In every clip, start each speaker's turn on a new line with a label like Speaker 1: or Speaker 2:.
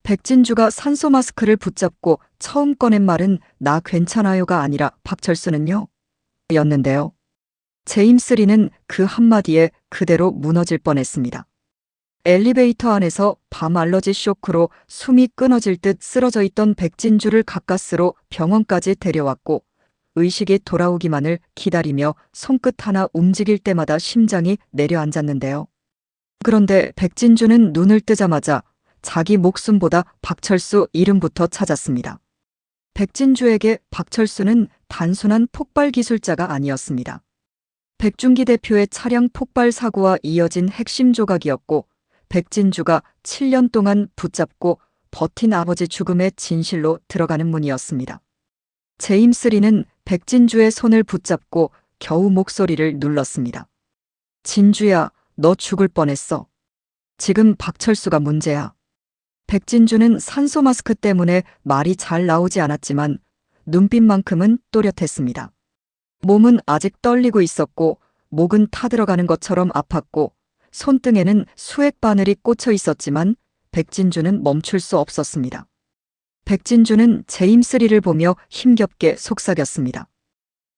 Speaker 1: 백진주가 산소 마스크를 붙잡고 처음 꺼낸 말은 나 괜찮아요가 아니라 박철수는요? 였는데요. 제임스 리는 그 한마디에 그대로 무너질 뻔했습니다. 엘리베이터 안에서 밤 알러지 쇼크로 숨이 끊어질 듯 쓰러져 있던 백진주를 가까스로 병원까지 데려왔고 의식이 돌아오기만을 기다리며 손끝 하나 움직일 때마다 심장이 내려앉았는데요. 그런데 백진주는 눈을 뜨자마자 자기 목숨보다 박철수 이름부터 찾았습니다. 백진주에게 박철수는 단순한 폭발 기술자가 아니었습니다. 백준기 대표의 차량 폭발 사고와 이어진 핵심 조각이었고 백진주가 7년 동안 붙잡고 버틴 아버지 죽음의 진실로 들어가는 문이었습니다. 제임스 리는 백진주의 손을 붙잡고 겨우 목소리를 눌렀습니다. 진주야, 너 죽을 뻔했어. 지금 박철수가 문제야. 백진주는 산소 마스크 때문에 말이 잘 나오지 않았지만 눈빛만큼은 또렷했습니다. 몸은 아직 떨리고 있었고 목은 타들어가는 것처럼 아팠고 손등에는 수액 바늘이 꽂혀 있었지만 백진주는 멈출 수 없었습니다. 백진주는 제임스 리를 보며 힘겹게 속삭였습니다.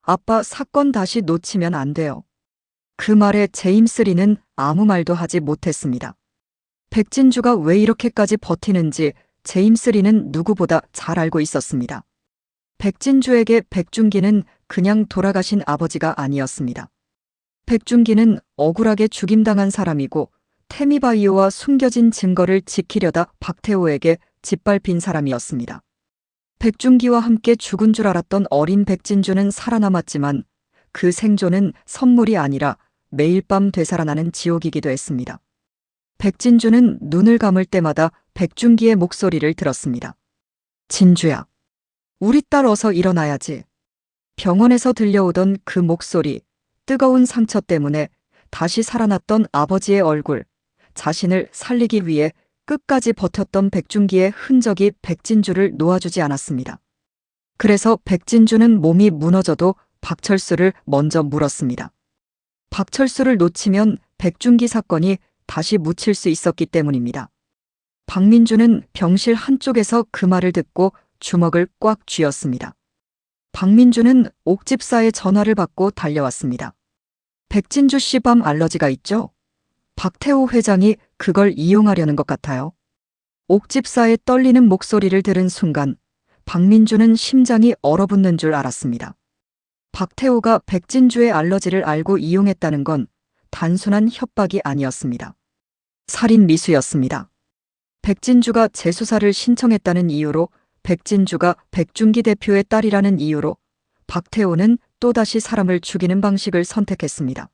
Speaker 1: 아빠, 사건 다시 놓치면 안 돼요. 그 말에 제임스 리는 아무 말도 하지 못했습니다. 백진주가 왜 이렇게까지 버티는지 제임스 리는 누구보다 잘 알고 있었습니다. 백진주에게 백준기는 그냥 돌아가신 아버지가 아니었습니다. 백준기는 억울하게 죽임당한 사람이고 태미바이오와 숨겨진 증거를 지키려다 박태호에게 짓밟힌 사람이었습니다. 백준기와 함께 죽은 줄 알았던 어린 백진주는 살아남았지만 그 생존은 선물이 아니라 매일 밤 되살아나는 지옥이기도 했습니다. 백진주는 눈을 감을 때마다 백준기의 목소리를 들었습니다. 진주야, 우리 딸 어서 일어나야지. 병원에서 들려오던 그 목소리, 뜨거운 상처 때문에 다시 살아났던 아버지의 얼굴, 자신을 살리기 위해 끝까지 버텼던 백준기의 흔적이 백진주를 놓아주지 않았습니다. 그래서 백진주는 몸이 무너져도 박철수를 먼저 물었습니다. 박철수를 놓치면 백준기 사건이 다시 묻힐 수 있었기 때문입니다. 박민주는 병실 한쪽에서 그 말을 듣고 주먹을 꽉 쥐었습니다. 박민주는 옥집사의 전화를 받고 달려왔습니다. 백진주 씨 밤 알러지가 있죠? 박태호 회장이 그걸 이용하려는 것 같아요. 옥집사의 떨리는 목소리를 들은 순간 박민주는 심장이 얼어붙는 줄 알았습니다. 박태호가 백진주의 알러지를 알고 이용했다는 건 단순한 협박이 아니었습니다. 살인 미수였습니다. 백진주가 재수사를 신청했다는 이유로, 백진주가 백준기 대표의 딸이라는 이유로 박태호는 또다시 사람을 죽이는 방식을 선택했습니다.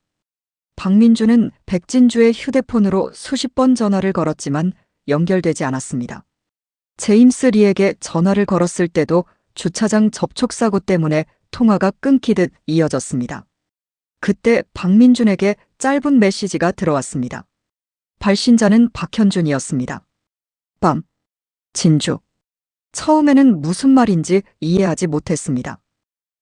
Speaker 1: 박민주는 백진주의 휴대폰으로 수십 번 전화를 걸었지만 연결되지 않았습니다. 제임스 리에게 전화를 걸었을 때도 주차장 접촉사고 때문에 통화가 끊기듯 이어졌습니다. 그때 박민준에게 짧은 메시지가 들어왔습니다. 발신자는 박현준이었습니다. 밤, 진주. 처음에는 무슨 말인지 이해하지 못했습니다.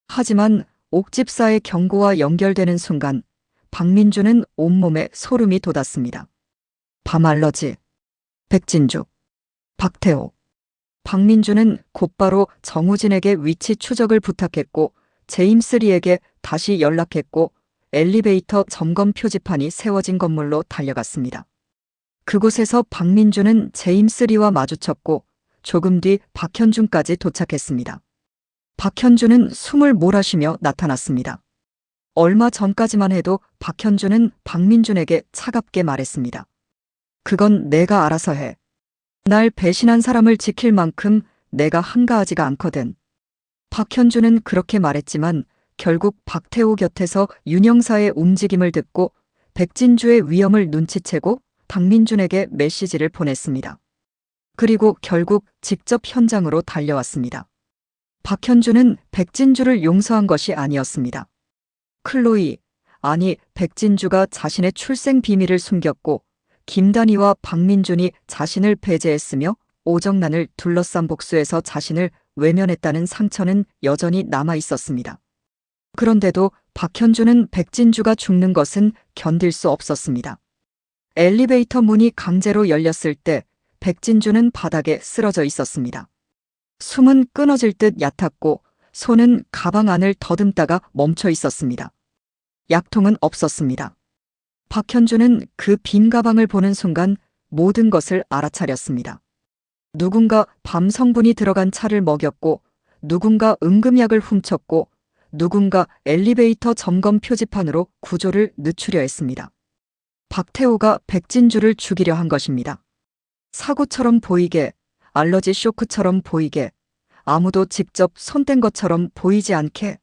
Speaker 1: 하지만 옥집사의 경고와 연결되는 순간 박민주는 온몸에 소름이 돋았습니다. 밤 알러지, 백진주, 박태호. 박민주는 곧바로 정우진에게 위치 추적을 부탁했고 제임스 리에게 다시 연락했고 엘리베이터 점검 표지판이 세워진 건물로 달려갔습니다. 그곳에서 박민주는 제임스 리와 마주쳤고 조금 뒤 박현준까지 도착했습니다. 박현준은 숨을 몰아쉬며 나타났습니다. 얼마 전까지만 해도 박현준은 박민준에게 차갑게 말했습니다. 그건 내가 알아서 해. 날 배신한 사람을 지킬 만큼 내가 한가하지가 않거든. 박현준은 그렇게 말했지만 결국 박태호 곁에서 윤영사의 움직임을 듣고 백진주의 위험을 눈치채고 박민준에게 메시지를 보냈습니다. 그리고 결국 직접 현장으로 달려왔습니다. 박현준은 백진주를 용서한 것이 아니었습니다. 클로이, 아니 백진주가 자신의 출생 비밀을 숨겼고 김단희와 박민준이 자신을 배제했으며 오정란을 둘러싼 복수에서 자신을 외면했다는 상처는 여전히 남아 있었습니다. 그런데도 박현준은 백진주가 죽는 것은 견딜 수 없었습니다. 엘리베이터 문이 강제로 열렸을 때 백진주는 바닥에 쓰러져 있었습니다. 숨은 끊어질 듯 얕았고 손은 가방 안을 더듬다가 멈춰 있었습니다. 약통은 없었습니다. 박현주는 그 빈 가방을 보는 순간 모든 것을 알아차렸습니다. 누군가 밤 성분이 들어간 차를 먹였고, 누군가 응급약을 훔쳤고, 누군가 엘리베이터 점검 표지판으로 구조를 늦추려 했습니다. 박태호가 백진주를 죽이려 한 것입니다. 사고처럼 보이게, 알러지 쇼크처럼 보이게, 아무도 직접 손댄 것처럼 보이지 않게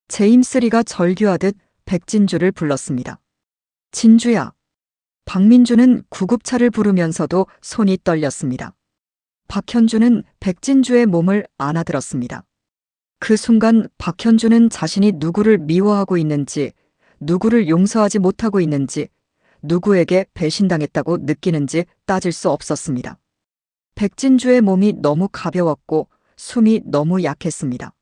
Speaker 1: 제임스 리가 절규하듯 백진주를 불렀습니다. 진주야. 박민주는 구급차를 부르면서도 손이 떨렸습니다. 박현주는 백진주의 몸을 안아들었습니다. 그 순간 박현주는 자신이 누구를 미워하고 있는지, 누구를 용서하지 못하고 있는지, 누구에게 배신당했다고 느끼는지 따질 수 없었습니다. 백진주의 몸이 너무 가벼웠고 숨이 너무 약했습니다.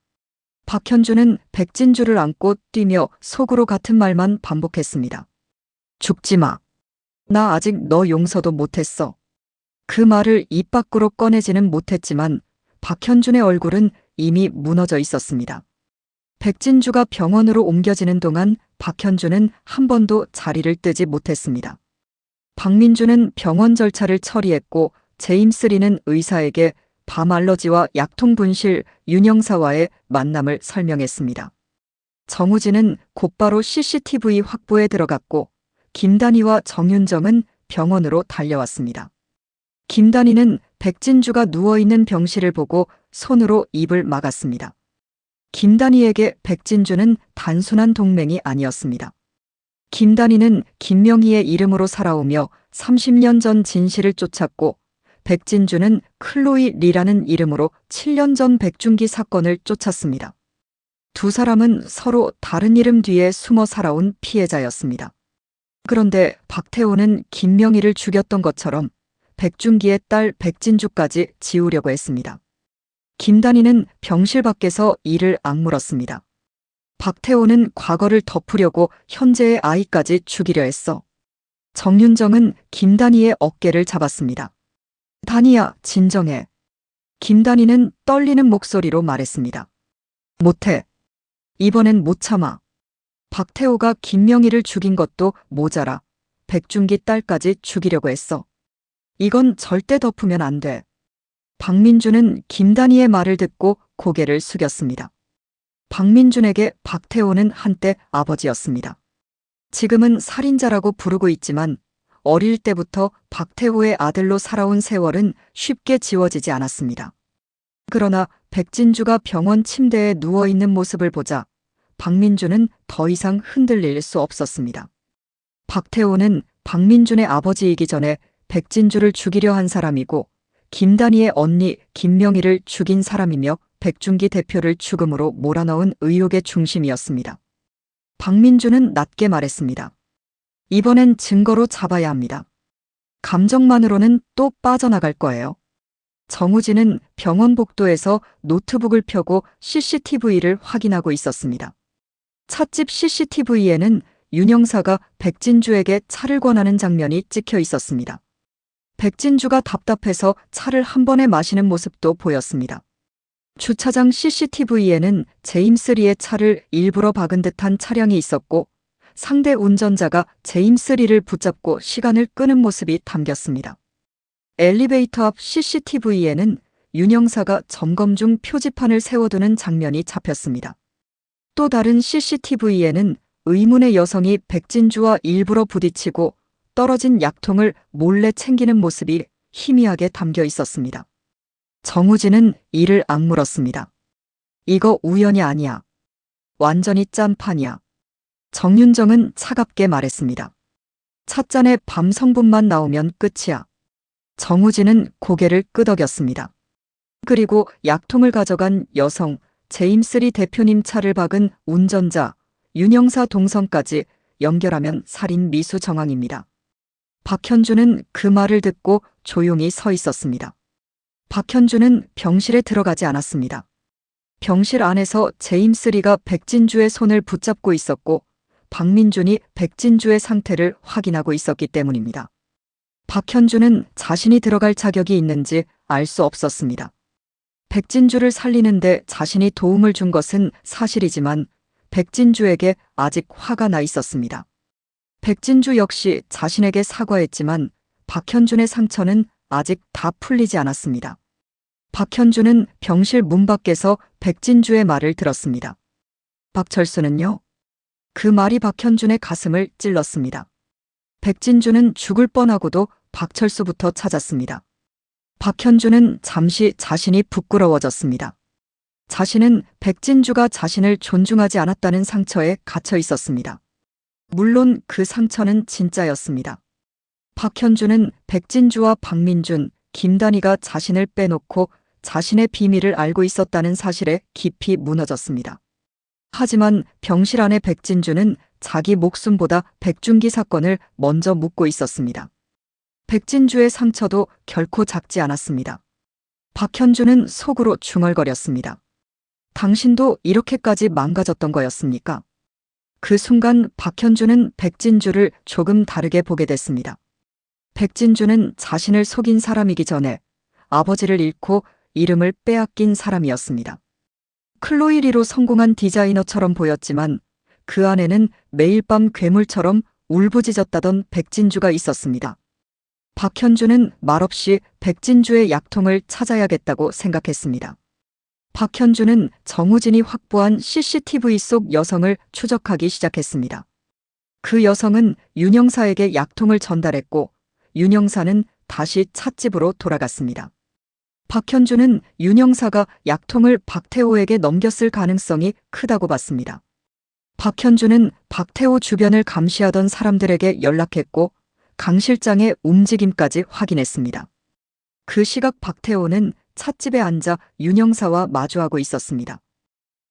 Speaker 1: 박현주는 백진주를 안고 뛰며 속으로 같은 말만 반복했습니다. 죽지 마. 나 아직 너 용서도 못했어. 그 말을 입 밖으로 꺼내지는 못했지만 박현준의 얼굴은 이미 무너져 있었습니다. 백진주가 병원으로 옮겨지는 동안 박현준은 한 번도 자리를 뜨지 못했습니다. 박민주는 병원 절차를 처리했고 제임스 리는 의사에게 밤 알러지와 약통 분실 윤영사와의 만남을 설명했습니다. 정우진은 곧바로 CCTV 확보에 들어갔고 김단희와 정윤정은 병원으로 달려왔습니다. 김단희는 백진주가 누워있는 병실을 보고 손으로 입을 막았습니다. 김단희에게 백진주는 단순한 동맹이 아니었습니다. 김단희는 김명희의 이름으로 살아오며 30년 전 진실을 쫓았고 백진주는 클로이 리라는 이름으로 7년 전 백중기 사건을 쫓았습니다. 두 사람은 서로 다른 이름 뒤에 숨어 살아온 피해자였습니다. 그런데 박태호는 김명희를 죽였던 것처럼 백중기의 딸 백진주까지 지우려고 했습니다. 김단희는 병실 밖에서 이를 악물었습니다. 박태호는 과거를 덮으려고 현재의 아이까지 죽이려 했어. 정윤정은 김단희의 어깨를 잡았습니다. 단희야, 진정해. 김단희는 떨리는 목소리로 말했습니다. 못해. 이번엔 못 참아. 박태호가 김명희를 죽인 것도 모자라 백중기 딸까지 죽이려고 했어. 이건 절대 덮으면 안 돼. 박민주는 김단희의 말을 듣고 고개를 숙였습니다. 박민준에게 박태호는 한때 아버지였습니다. 지금은 살인자라고 부르고 있지만 어릴 때부터 박태호의 아들로 살아온 세월은 쉽게 지워지지 않았습니다. 그러나 백진주가 병원 침대에 누워있는 모습을 보자 박민준은 더 이상 흔들릴 수 없었습니다. 박태호는 박민준의 아버지이기 전에 백진주를 죽이려 한 사람이고 김단희의 언니 김명희를 죽인 사람이며 백중기 대표를 죽음으로 몰아넣은 의혹의 중심이었습니다. 박민준은 낮게 말했습니다. 이번엔 증거로 잡아야 합니다. 감정만으로는 또 빠져나갈 거예요. 정우진은 병원 복도에서 노트북을 펴고 CCTV를 확인하고 있었습니다. 찻집 CCTV에는 윤영사가 백진주에게 차를 권하는 장면이 찍혀 있었습니다. 백진주가 답답해서 차를 한 번에 마시는 모습도 보였습니다. 주차장 CCTV에는 제임스 리의 차를 일부러 박은 듯한 차량이 있었고 상대 운전자가 제임스 리를 붙잡고 시간을 끄는 모습이 담겼습니다. 엘리베이터 앞 CCTV에는 윤영사가 점검 중 표지판을 세워두는 장면이 잡혔습니다. 또 다른 CCTV에는 의문의 여성이 백진주와 일부러 부딪히고 떨어진 약통을 몰래 챙기는 모습이 희미하게 담겨 있었습니다. 정우진은 이를 악물었습니다. 이거 우연이 아니야. 완전히 짠판이야. 정윤정은 차갑게 말했습니다. 찻잔에 밤 성분만 나오면 끝이야. 정우진은 고개를 끄덕였습니다. 그리고 약통을 가져간 여성, 제임스 리 대표님 차를 박은 운전자, 윤영사 동선까지 연결하면 살인 미수 정황입니다. 박현주는 그 말을 듣고 조용히 서 있었습니다. 박현주는 병실에 들어가지 않았습니다. 병실 안에서 제임스 리가 백진주의 손을 붙잡고 있었고 박민준이 백진주의 상태를 확인하고 있었기 때문입니다. 박현주는 자신이 들어갈 자격이 있는지 알 수 없었습니다. 백진주를 살리는데 자신이 도움을 준 것은 사실이지만 백진주에게 아직 화가 나 있었습니다. 백진주 역시 자신에게 사과했지만 박현준의 상처는 아직 다 풀리지 않았습니다. 박현준은 병실 문 밖에서 백진주의 말을 들었습니다. 박철수는요? 그 말이 박현준의 가슴을 찔렀습니다. 백진주는 죽을 뻔하고도 박철수부터 찾았습니다. 박현준은 잠시 자신이 부끄러워졌습니다. 자신은 백진주가 자신을 존중하지 않았다는 상처에 갇혀 있었습니다. 물론 그 상처는 진짜였습니다. 박현준은 백진주와 박민준, 김단희가 자신을 빼놓고 자신의 비밀을 알고 있었다는 사실에 깊이 무너졌습니다. 하지만 병실 안의 백진주는 자기 목숨보다 백준기 사건을 먼저 묻고 있었습니다. 백진주의 상처도 결코 작지 않았습니다. 박현준은 속으로 중얼거렸습니다. 당신도 이렇게까지 망가졌던 거였습니까? 그 순간 박현준은 백진주를 조금 다르게 보게 됐습니다. 백진주는 자신을 속인 사람이기 전에 아버지를 잃고 이름을 빼앗긴 사람이었습니다. 클로이리로 성공한 디자이너처럼 보였지만 그 안에는 매일 밤 괴물처럼 울부짖었다던 백진주가 있었습니다. 박현준은 말없이 백진주의 약통을 찾아야겠다고 생각했습니다. 박현준은 정우진이 확보한 CCTV 속 여성을 추적하기 시작했습니다. 그 여성은 윤영사에게 약통을 전달했고 윤영사는 다시 찻집으로 돌아갔습니다. 박현준은 윤영사가 약통을 박태호에게 넘겼을 가능성이 크다고 봤습니다. 박현준은 박태호 주변을 감시하던 사람들에게 연락했고 강 실장의 움직임까지 확인했습니다. 그 시각 박태호는 찻집에 앉아 윤영사와 마주하고 있었습니다.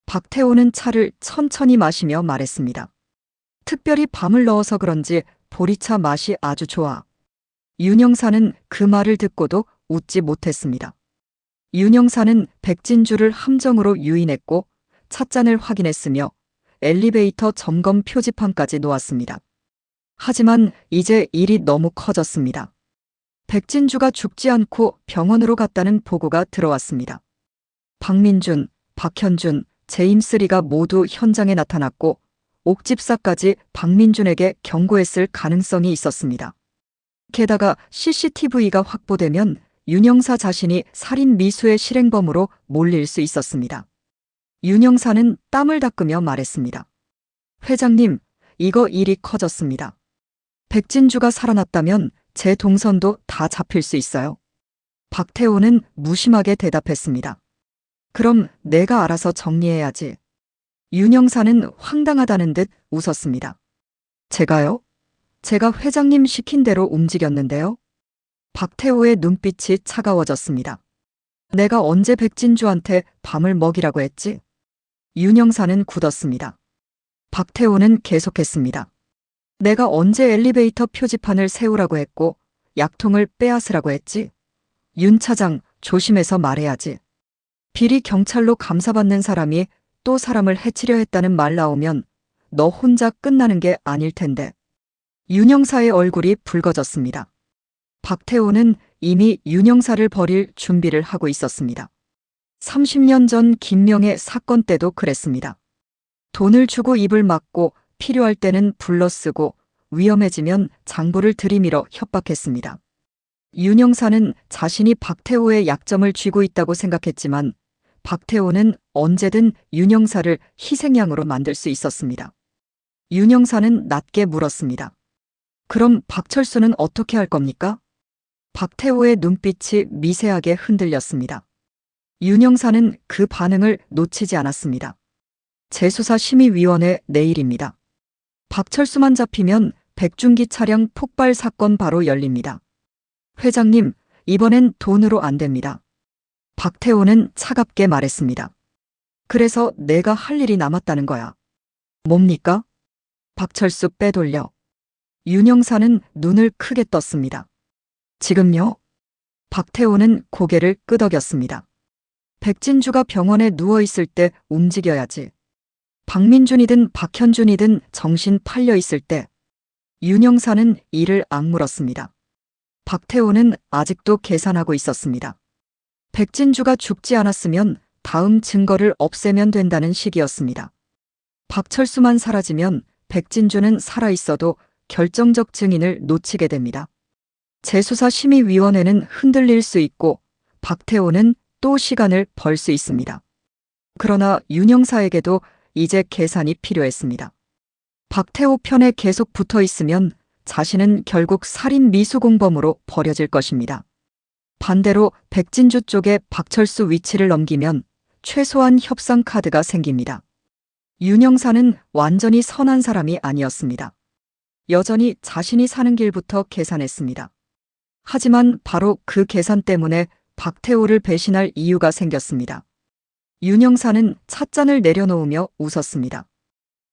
Speaker 1: 박태호는 차를 천천히 마시며 말했습니다. 특별히 밤을 넣어서 그런지 보리차 맛이 아주 좋아. 윤영사는 그 말을 듣고도 웃지 못했습니다. 윤영사는 백진주를 함정으로 유인했고 찻잔을 확인했으며 엘리베이터 점검 표지판까지 놓았습니다. 하지만 이제 일이 너무 커졌습니다. 백진주가 죽지 않고 병원으로 갔다는 보고가 들어왔습니다. 박민준, 박현준, 제임스 리가 모두 현장에 나타났고 옥집사까지 박민준에게 경고했을 가능성이 있었습니다. 게다가 CCTV가 확보되면 윤영사 자신이 살인 미수의 실행범으로 몰릴 수 있었습니다. 윤영사는 땀을 닦으며 말했습니다. 회장님, 이거 일이 커졌습니다. 백진주가 살아났다면 제 동선도 다 잡힐 수 있어요. 박태호는 무심하게 대답했습니다. 그럼 내가 알아서 정리해야지. 윤영사는 황당하다는 듯 웃었습니다. 제가요? 제가 회장님 시킨 대로 움직였는데요. 박태호의 눈빛이 차가워졌습니다. 내가 언제 백진주한테 밤을 먹이라고 했지? 윤영사는 굳었습니다. 박태호는 계속했습니다. 내가 언제 엘리베이터 표지판을 세우라고 했고 약통을 빼앗으라고 했지? 윤 차장, 조심해서 말해야지. 비리 경찰로 감사받는 사람이 또 사람을 해치려 했다는 말 나오면 너 혼자 끝나는 게 아닐 텐데. 윤영사의 얼굴이 붉어졌습니다. 박태호는 이미 윤영사를 버릴 준비를 하고 있었습니다. 30년 전 김명의 사건 때도 그랬습니다. 돈을 주고 입을 막고 필요할 때는 불러쓰고 위험해지면 장부를 들이밀어 협박했습니다. 윤영사는 자신이 박태호의 약점을 쥐고 있다고 생각했지만 박태호는 언제든 윤영사를 희생양으로 만들 수 있었습니다. 윤영사는 낮게 물었습니다. 그럼 박철수는 어떻게 할 겁니까? 박태호의 눈빛이 미세하게 흔들렸습니다. 윤영사는 그 반응을 놓치지 않았습니다. 재수사심의위원회 내일입니다. 박철수만 잡히면 백준기 차량 폭발 사건 바로 열립니다. 회장님, 이번엔 돈으로 안 됩니다. 박태호는 차갑게 말했습니다. 그래서 내가 할 일이 남았다는 거야. 뭡니까? 박철수 빼돌려. 윤영사는 눈을 크게 떴습니다. 지금요? 박태호는 고개를 끄덕였습니다. 백진주가 병원에 누워있을 때 움직여야지. 박민준이든 박현준이든 정신 팔려 있을 때. 윤영사는 이를 악물었습니다. 박태호는 아직도 계산하고 있었습니다. 백진주가 죽지 않았으면 다음 증거를 없애면 된다는 식이었습니다. 박철수만 사라지면 백진주는 살아있어도 결정적 증인을 놓치게 됩니다. 재수사심의위원회는 흔들릴 수 있고 박태호는 또 시간을 벌 수 있습니다. 그러나 윤 형사에게도 이제 계산이 필요했습니다. 박태호 편에 계속 붙어 있으면 자신은 결국 살인 미수공범으로 버려질 것입니다. 반대로 백진주 쪽에 박철수 위치를 넘기면 최소한 협상 카드가 생깁니다. 윤 형사는 완전히 선한 사람이 아니었습니다. 여전히 자신이 사는 길부터 계산했습니다. 하지만 바로 그 계산 때문에 박태호를 배신할 이유가 생겼습니다. 윤 형사는 찻잔을 내려놓으며 웃었습니다.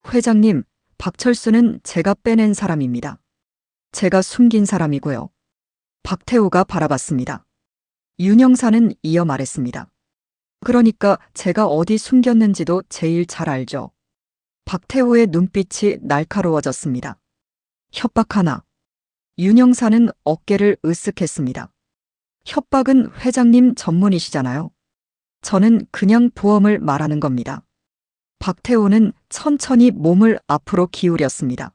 Speaker 1: 회장님, 박철수는 제가 빼낸 사람입니다. 제가 숨긴 사람이고요. 박태호가 바라봤습니다. 윤 형사는 이어 말했습니다. 그러니까 제가 어디 숨겼는지도 제일 잘 알죠. 박태호의 눈빛이 날카로워졌습니다. 협박 하나. 윤 형사는 어깨를 으쓱했습니다. 협박은 회장님 전문이시잖아요. 저는 그냥 보험을 말하는 겁니다. 박태호는 천천히 몸을 앞으로 기울였습니다.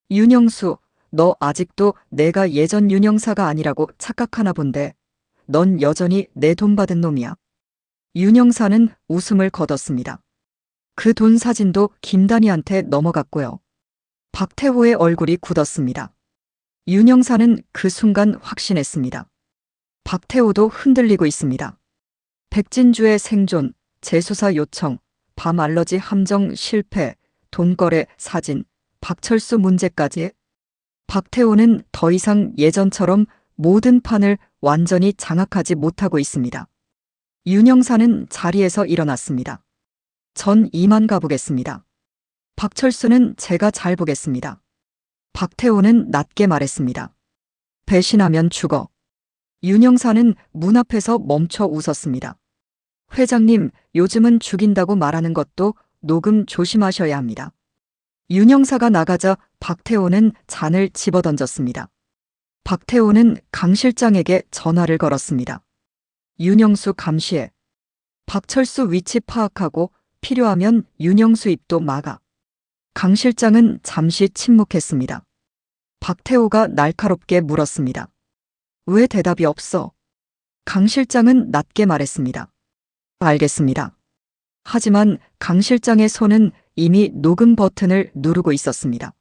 Speaker 1: 윤영수, 너 아직도 내가 예전 윤 형사가 아니라고 착각하나 본데 넌 여전히 내 돈 받은 놈이야. 윤 형사는 웃음을 거뒀습니다. 그 돈 사진도 김단희한테 넘어갔고요. 박태호의 얼굴이 굳었습니다. 윤 형사는 그 순간 확신했습니다. 박태호도 흔들리고 있습니다. 백진주의 생존, 재수사 요청, 밤 알러지 함정 실패, 돈거래 사진, 박철수 문제까지. 박태호는 더 이상 예전처럼 모든 판을 완전히 장악하지 못하고 있습니다. 윤 형사는 자리에서 일어났습니다. 전 이만 가보겠습니다. 박철수는 제가 잘 보겠습니다. 박태호는 낮게 말했습니다. 배신하면 죽어. 윤 형사는 문 앞에서 멈춰 웃었습니다. 회장님, 요즘은 죽인다고 말하는 것도 녹음 조심하셔야 합니다. 윤 형사가 나가자 박태호는 잔을 집어던졌습니다. 박태호는 강 실장에게 전화를 걸었습니다. 윤영수 감시해. 박철수 위치 파악하고 필요하면 윤영수 입도 막아. 강 실장은 잠시 침묵했습니다. 박태호가 날카롭게 물었습니다. 왜 대답이 없어? 강 실장은 낮게 말했습니다. 알겠습니다. 하지만 강 실장의 손은 이미 녹음 버튼을 누르고 있었습니다.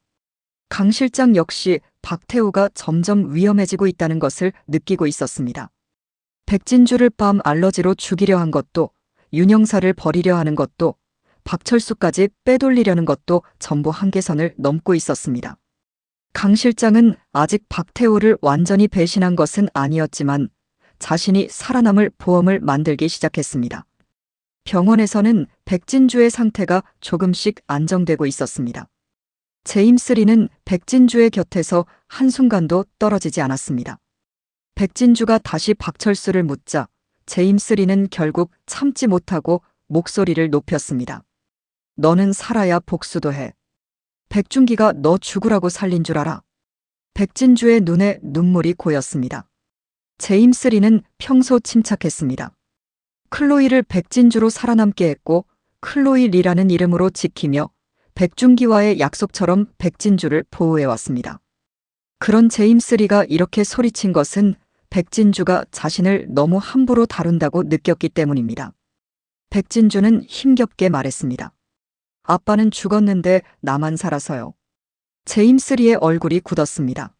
Speaker 1: 강 실장 역시 박태호가 점점 위험해지고 있다는 것을 느끼고 있었습니다. 백진주를 밤 알러지로 죽이려 한 것도, 윤 형사를 버리려 하는 것도, 박철수까지 빼돌리려는 것도 전부 한계선을 넘고 있었습니다. 강 실장은 아직 박태호를 완전히 배신한 것은 아니었지만 자신이 살아남을 보험을 만들기 시작했습니다. 병원에서는 백진주의 상태가 조금씩 안정되고 있었습니다. 제임스 리는 백진주의 곁에서 한순간도 떨어지지 않았습니다. 백진주가 다시 박철수를 묻자 제임스 리는 결국 참지 못하고 목소리를 높였습니다. 너는 살아야 복수도 해. 백준기가 너 죽으라고 살린 줄 알아. 백진주의 눈에 눈물이 고였습니다. 제임스 리는 평소 침착했습니다. 클로이를 백진주로 살아남게 했고 클로이 리라는 이름으로 지키며 백준기와의 약속처럼 백진주를 보호해왔습니다. 그런 제임스 리가 이렇게 소리친 것은 백진주가 자신을 너무 함부로 다룬다고 느꼈기 때문입니다. 백진주는 힘겹게 말했습니다. 아빠는 죽었는데 나만 살아서요. 제임스 리의 얼굴이 굳었습니다.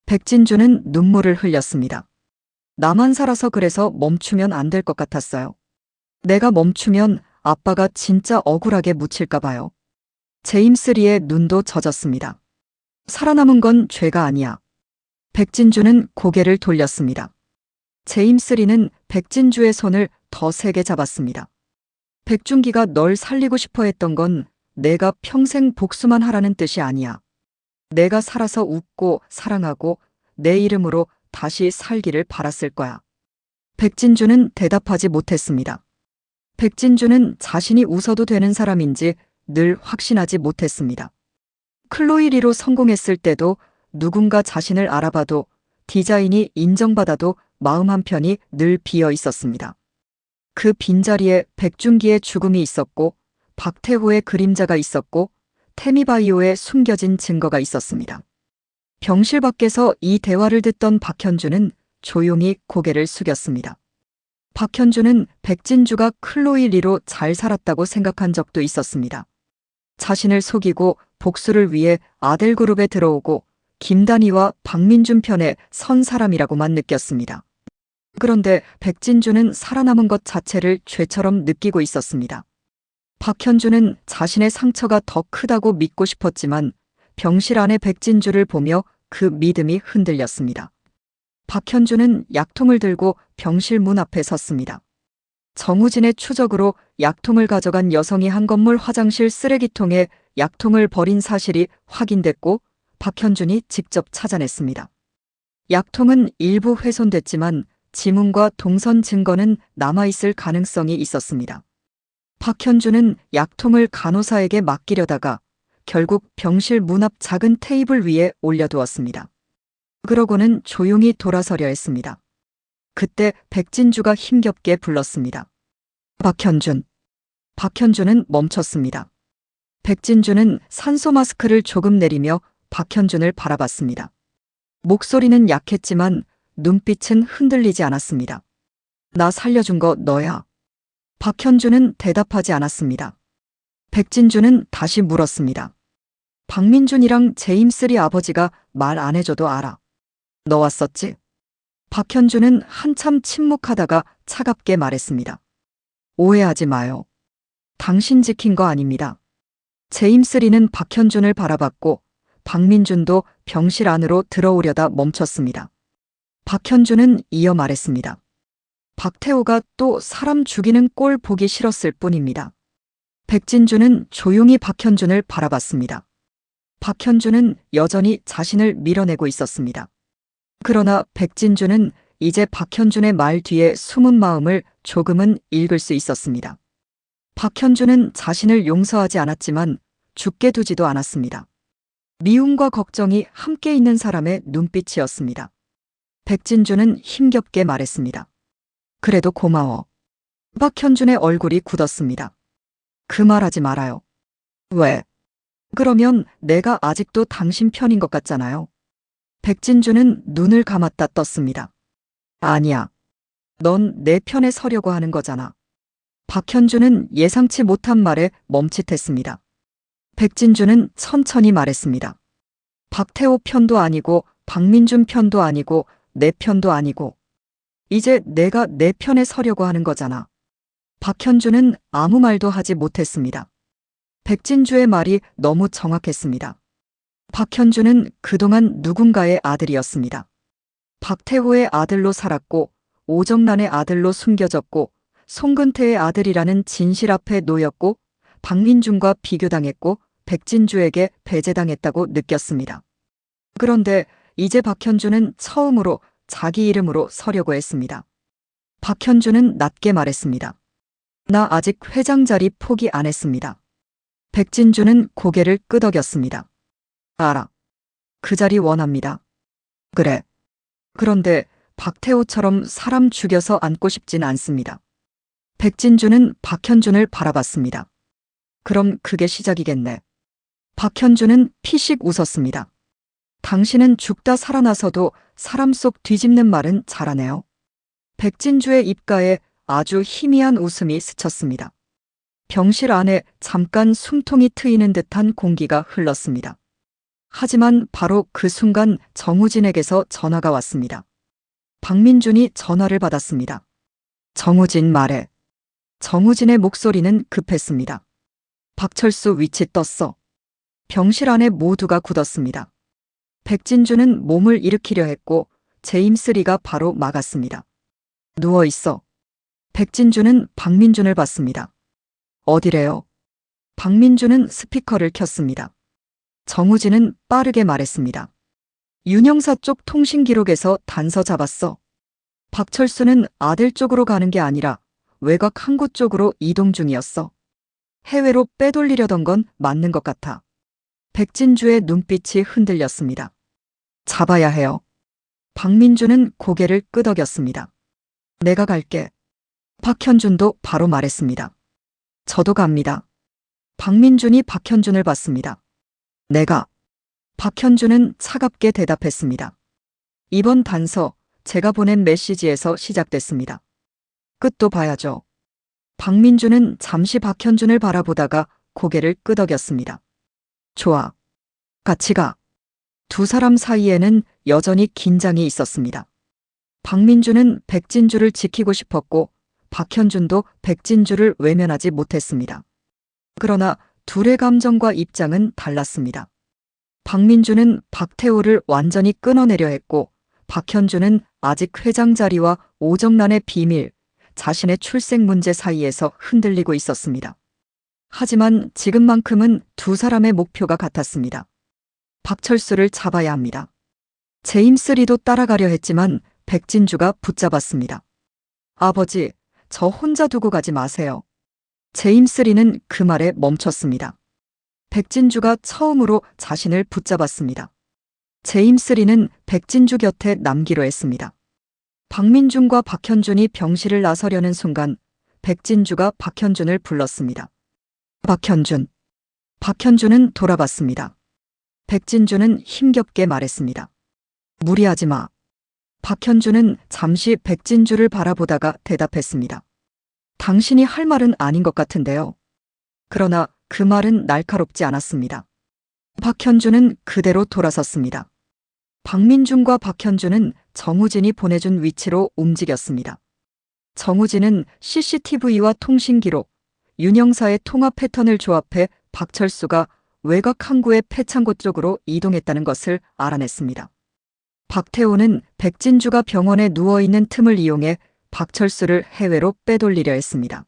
Speaker 1: 백진주는 눈물을 흘렸습니다. 나만 살아서 그래서 멈추면 안 될 것 같았어요. 내가 멈추면 아빠가 진짜 억울하게 묻힐까 봐요. 제임스 리의 눈도 젖었습니다. 살아남은 건 죄가 아니야. 백진주는 고개를 돌렸습니다. 제임스 리는 백진주의 손을 더 세게 잡았습니다. 백준기가 널 살리고 싶어 했던 건 내가 평생 복수만 하라는 뜻이 아니야. 내가 살아서 웃고 사랑하고 내 이름으로 다시 살기를 바랐을 거야. 백진주는 대답하지 못했습니다. 백진주는 자신이 웃어도 되는 사람인지 늘 확신하지 못했습니다. 클로이 리로 성공했을 때도 누군가 자신을 알아봐도 디자인이 인정받아도 마음 한편이 늘 비어 있었습니다. 그 빈자리에 백준기의 죽음이 있었고 박태호의 그림자가 있었고 태미바이오에 숨겨진 증거가 있었습니다. 병실 밖에서 이 대화를 듣던 박현주는 조용히 고개를 숙였습니다. 박현주는 백진주가 클로이 리로 잘 살았다고 생각한 적도 있었습니다. 자신을 속이고 복수를 위해 아델그룹에 들어오고 김단희와 박민준 편에 선 사람이라고만 느꼈습니다. 그런데 백진주는 살아남은 것 자체를 죄처럼 느끼고 있었습니다. 박현주는 자신의 상처가 더 크다고 믿고 싶었지만 병실 안의 백진주를 보며 그 믿음이 흔들렸습니다. 박현주는 약통을 들고 병실 문 앞에 섰습니다. 정우진의 추적으로 약통을 가져간 여성이 한 건물 화장실 쓰레기통에 약통을 버린 사실이 확인됐고 박현준이 직접 찾아냈습니다. 약통은 일부 훼손됐지만 지문과 동선 증거는 남아있을 가능성이 있었습니다. 박현준은 약통을 간호사에게 맡기려다가 결국 병실 문 앞 작은 테이블 위에 올려두었습니다. 그러고는 조용히 돌아서려 했습니다. 그때 백진주가 힘겹게 불렀습니다. 박현준. 박현준은 멈췄습니다. 백진주는 산소 마스크를 조금 내리며 박현준을 바라봤습니다. 목소리는 약했지만 눈빛은 흔들리지 않았습니다. 나 살려준 거 너야. 박현준은 대답하지 않았습니다. 백진주는 다시 물었습니다. 박민준이랑 제임스리 아버지가 말 안 해줘도 알아. 너 왔었지? 박현준은 한참 침묵하다가 차갑게 말했습니다. 오해하지 마요. 당신 지킨 거 아닙니다. 제임스리는 박현준을 바라봤고 박민준도 병실 안으로 들어오려다 멈췄습니다. 박현준은 이어 말했습니다. 박태호가 또 사람 죽이는 꼴 보기 싫었을 뿐입니다. 백진주는 조용히 박현준을 바라봤습니다. 박현준은 여전히 자신을 밀어내고 있었습니다. 그러나 백진주는 이제 박현준의 말 뒤에 숨은 마음을 조금은 읽을 수 있었습니다. 박현준은 자신을 용서하지 않았지만 죽게 두지도 않았습니다. 미움과 걱정이 함께 있는 사람의 눈빛이었습니다. 백진주는 힘겹게 말했습니다. 그래도 고마워. 박현준의 얼굴이 굳었습니다. 그 말하지 말아요. 왜? 그러면 내가 아직도 당신 편인 것 같잖아요. 백진주는 눈을 감았다 떴습니다. 아니야. 넌 내 편에 서려고 하는 거잖아. 박현준은 예상치 못한 말에 멈칫했습니다. 백진주는 천천히 말했습니다. 박태호 편도 아니고 박민준 편도 아니고 내 편도 아니고 이제 내가 내 편에 서려고 하는 거잖아. 박현준은 아무 말도 하지 못했습니다. 백진주의 말이 너무 정확했습니다. 박현준은 그동안 누군가의 아들이었습니다. 박태호의 아들로 살았고 오정란의 아들로 숨겨졌고 송근태의 아들이라는 진실 앞에 놓였고 박민준과 비교당했고 백진주에게 배제당했다고 느꼈습니다. 그런데 이제 박현준은 처음으로 자기 이름으로 서려고 했습니다. 박현준은 낮게 말했습니다. 나 아직 회장 자리 포기 안 했습니다. 백진주는 고개를 끄덕였습니다. 알아. 그 자리 원합니다. 그래. 그런데 박태호처럼 사람 죽여서 앉고 싶진 않습니다. 백진주는 박현준을 바라봤습니다. 그럼 그게 시작이겠네. 박현준은 피식 웃었습니다. 당신은 죽다 살아나서도 사람 속 뒤집는 말은 잘하네요. 백진주의 입가에 아주 희미한 웃음이 스쳤습니다. 병실 안에 잠깐 숨통이 트이는 듯한 공기가 흘렀습니다. 하지만 바로 그 순간 정우진에게서 전화가 왔습니다. 박민준이 전화를 받았습니다. 정우진 말해. 정우진의 목소리는 급했습니다. 박철수 위치 떴어. 병실 안에 모두가 굳었습니다. 백진주는 몸을 일으키려 했고 제임스리가 바로 막았습니다. 누워있어. 백진주는 박민준을 봤습니다. 어디래요? 박민준은 스피커를 켰습니다. 정우진은 빠르게 말했습니다. 윤영사 쪽 통신 기록에서 단서 잡았어. 박철수는 아들 쪽으로 가는 게 아니라 외곽 항구 쪽으로 이동 중이었어. 해외로 빼돌리려던 건 맞는 것 같아. 백진주의 눈빛이 흔들렸습니다. 잡아야 해요. 박민주는 고개를 끄덕였습니다. 내가 갈게. 박현준도 바로 말했습니다. 저도 갑니다. 박민준이 박현준을 봤습니다. 내가. 박현준은 차갑게 대답했습니다. 이번 단서 제가 보낸 메시지에서 시작됐습니다. 끝도 봐야죠. 박민준은 잠시 박현준을 바라보다가 고개를 끄덕였습니다. 좋아. 같이 가. 두 사람 사이에는 여전히 긴장이 있었습니다. 박민준은 백진주를 지키고 싶었고 박현준도 백진주를 외면하지 못했습니다. 그러나 둘의 감정과 입장은 달랐습니다. 박민준은 박태호를 완전히 끊어내려 했고 박현준은 아직 회장 자리와 오정란의 비밀, 자신의 출생 문제 사이에서 흔들리고 있었습니다. 하지만 지금만큼은 두 사람의 목표가 같았습니다. 박철수를 잡아야 합니다. 제임스 리도 따라가려 했지만 백진주가 붙잡았습니다. 아버지, 저 혼자 두고 가지 마세요. 제임스 리는 그 말에 멈췄습니다. 백진주가 처음으로 자신을 붙잡았습니다. 제임스 리는 백진주 곁에 남기로 했습니다. 박민준과 박현준이 병실을 나서려는 순간 백진주가 박현준을 불렀습니다. 박현준. 박현준은 돌아봤습니다. 백진주는 힘겹게 말했습니다. 무리하지 마. 박현준은 잠시 백진주를 바라보다가 대답했습니다. 당신이 할 말은 아닌 것 같은데요. 그러나 그 말은 날카롭지 않았습니다. 박현준은 그대로 돌아섰습니다. 박민준과 박현준은 정우진이 보내준 위치로 움직였습니다. 정우진은 CCTV와 통신 기록, 윤영사의 통화 패턴을 조합해 박철수가 외곽 항구의 폐창고 쪽으로 이동했다는 것을 알아냈습니다. 박태호는 백진주가 병원에 누워있는 틈을 이용해 박철수를 해외로 빼돌리려 했습니다.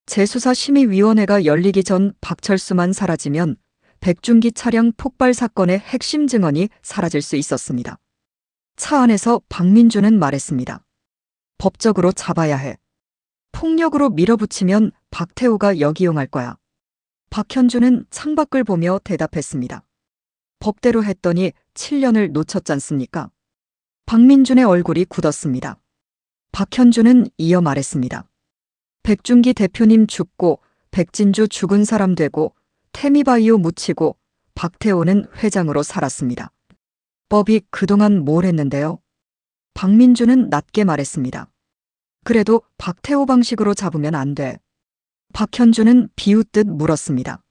Speaker 1: 재수사심의위원회가 열리기 전 박철수만 사라지면 백준기 차량 폭발 사건의 핵심 증언이 사라질 수 있었습니다. 차 안에서 박민주는 말했습니다. 법적으로 잡아야 해. 폭력으로 밀어붙이면 박태호가 역이용할 거야. 박현준은 창밖을 보며 대답했습니다. 법대로 했더니 7년을 놓쳤잖습니까? 박민준의 얼굴이 굳었습니다. 박현준은 이어 말했습니다. 백준기 대표님 죽고 백진주 죽은 사람 되고 태미바이오 묻히고 박태호는 회장으로 살았습니다. 법이 그동안 뭘 했는데요? 박민준은 낮게 말했습니다. 그래도 박태호 방식으로 잡으면 안 돼. 박현준은 비웃듯 물었습니다.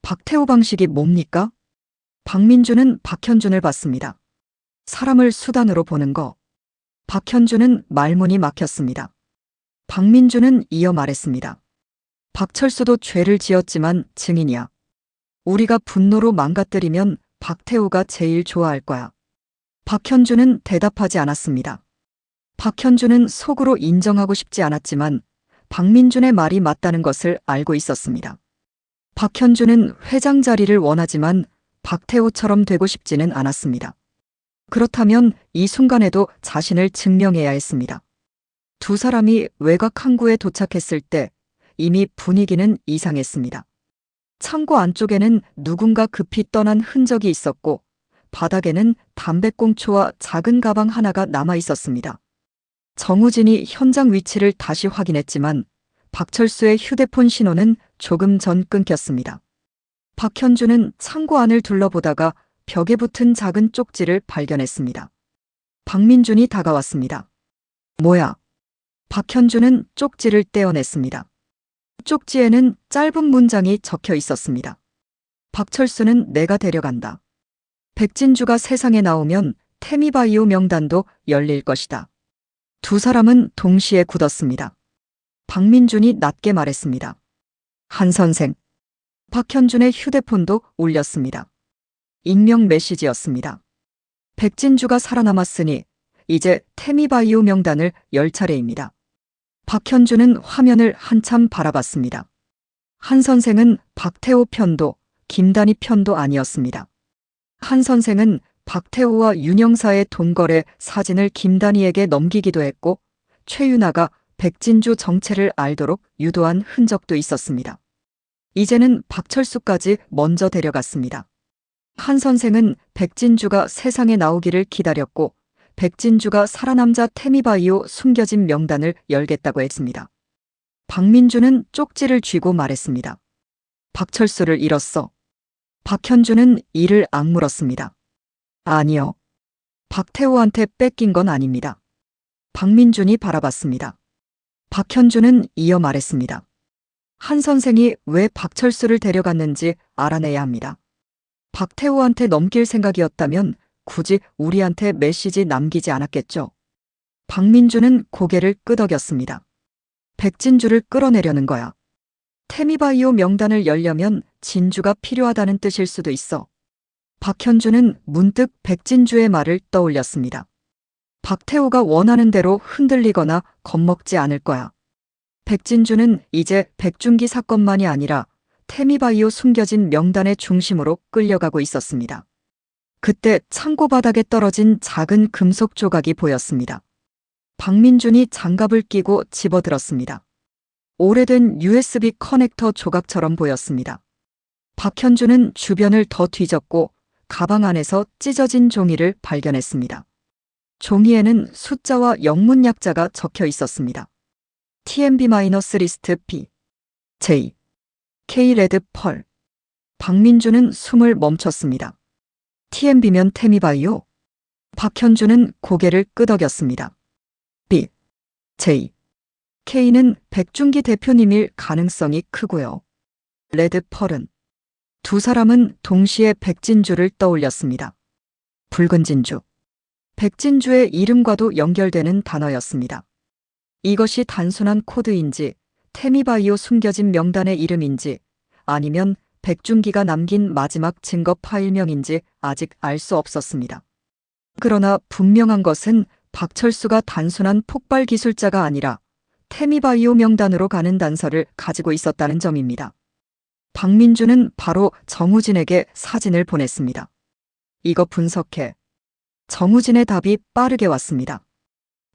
Speaker 1: 박태호 방식이 뭡니까? 박민준은 박현준을 봤습니다. 사람을 수단으로 보는 거. 박현준은 말문이 막혔습니다. 박민준은 이어 말했습니다. 박철수도 죄를 지었지만 증인이야. 우리가 분노로 망가뜨리면 박태호가 제일 좋아할 거야. 박현준은 대답하지 않았습니다. 박현준은 속으로 인정하고 싶지 않았지만 박민준의 말이 맞다는 것을 알고 있었습니다. 박현준은 회장 자리를 원하지만 박태호처럼 되고 싶지는 않았습니다. 그렇다면 이 순간에도 자신을 증명해야 했습니다. 두 사람이 외곽 항구에 도착했을 때 이미 분위기는 이상했습니다. 창고 안쪽에는 누군가 급히 떠난 흔적이 있었고 바닥에는 담배꽁초와 작은 가방 하나가 남아 있었습니다. 정우진이 현장 위치를 다시 확인했지만 박철수의 휴대폰 신호는 조금 전 끊겼습니다. 박현준은 창고 안을 둘러보다가 벽에 붙은 작은 쪽지를 발견했습니다. 박민준이 다가왔습니다. 뭐야? 박현준은 쪽지를 떼어냈습니다. 쪽지에는 짧은 문장이 적혀 있었습니다. 박철수는 내가 데려간다. 백진주가 세상에 나오면 태미바이오 명단도 열릴 것이다. 두 사람은 동시에 굳었습니다. 박민준이 낮게 말했습니다. 한 선생. 박현준의 휴대폰도 울렸습니다. 익명 메시지였습니다. 백진주가 살아남았으니 이제 태미바이오 명단을 열 차례입니다. 박현준은 화면을 한참 바라봤습니다. 한 선생은 박태호 편도 김단희 편도 아니었습니다. 한 선생은 박태호와 윤영사의 돈거래 사진을 김단희에게 넘기기도 했고 최윤아가 백진주 정체를 알도록 유도한 흔적도 있었습니다. 이제는 박철수까지 먼저 데려갔습니다. 한 선생은 백진주가 세상에 나오기를 기다렸고 백진주가 살아남자 태미바이오 숨겨진 명단을 열겠다고 했습니다. 박민주는 쪽지를 쥐고 말했습니다. 박철수를 잃었어. 박현주는 이를 악물었습니다. 아니요. 박태호한테 뺏긴 건 아닙니다. 박민준이 바라봤습니다. 박현주는 이어 말했습니다. 한 선생이 왜 박철수를 데려갔는지 알아내야 합니다. 박태호한테 넘길 생각이었다면 굳이 우리한테 메시지 남기지 않았겠죠. 박민주는 고개를 끄덕였습니다. 백진주를 끌어내려는 거야. 태미바이오 명단을 열려면 진주가 필요하다는 뜻일 수도 있어. 박현주는 문득 백진주의 말을 떠올렸습니다. 박태호가 원하는 대로 흔들리거나 겁먹지 않을 거야. 백진주는 이제 백중기 사건만이 아니라 태미바이오 숨겨진 명단의 중심으로 끌려가고 있었습니다. 그때 창고 바닥에 떨어진 작은 금속 조각이 보였습니다. 박민준이 장갑을 끼고 집어들었습니다. 오래된 USB 커넥터 조각처럼 보였습니다. 박현주는 주변을 더 뒤졌고 가방 안에서 찢어진 종이를 발견했습니다. 종이에는 숫자와 영문 약자가 적혀 있었습니다. TMB-리스트 B, J, K 레드 펄. 박민주는 숨을 멈췄습니다. TMB면 태미바이오? 박현주는 고개를 끄덕였습니다. B, J, K는 백중기 대표님일 가능성이 크고요. 레드 펄은? 두 사람은 동시에 백진주를 떠올렸습니다. 붉은 진주. 백진주의 이름과도 연결되는 단어였습니다. 이것이 단순한 코드인지 태미바이오 숨겨진 명단의 이름인지 아니면 백중기가 남긴 마지막 증거 파일명인지 아직 알 수 없었습니다. 그러나 분명한 것은 박철수가 단순한 폭발 기술자가 아니라 태미바이오 명단으로 가는 단서를 가지고 있었다는 점입니다. 박민주는 바로 정우진에게 사진을 보냈습니다. 이거 분석해. 정우진의 답이 빠르게 왔습니다.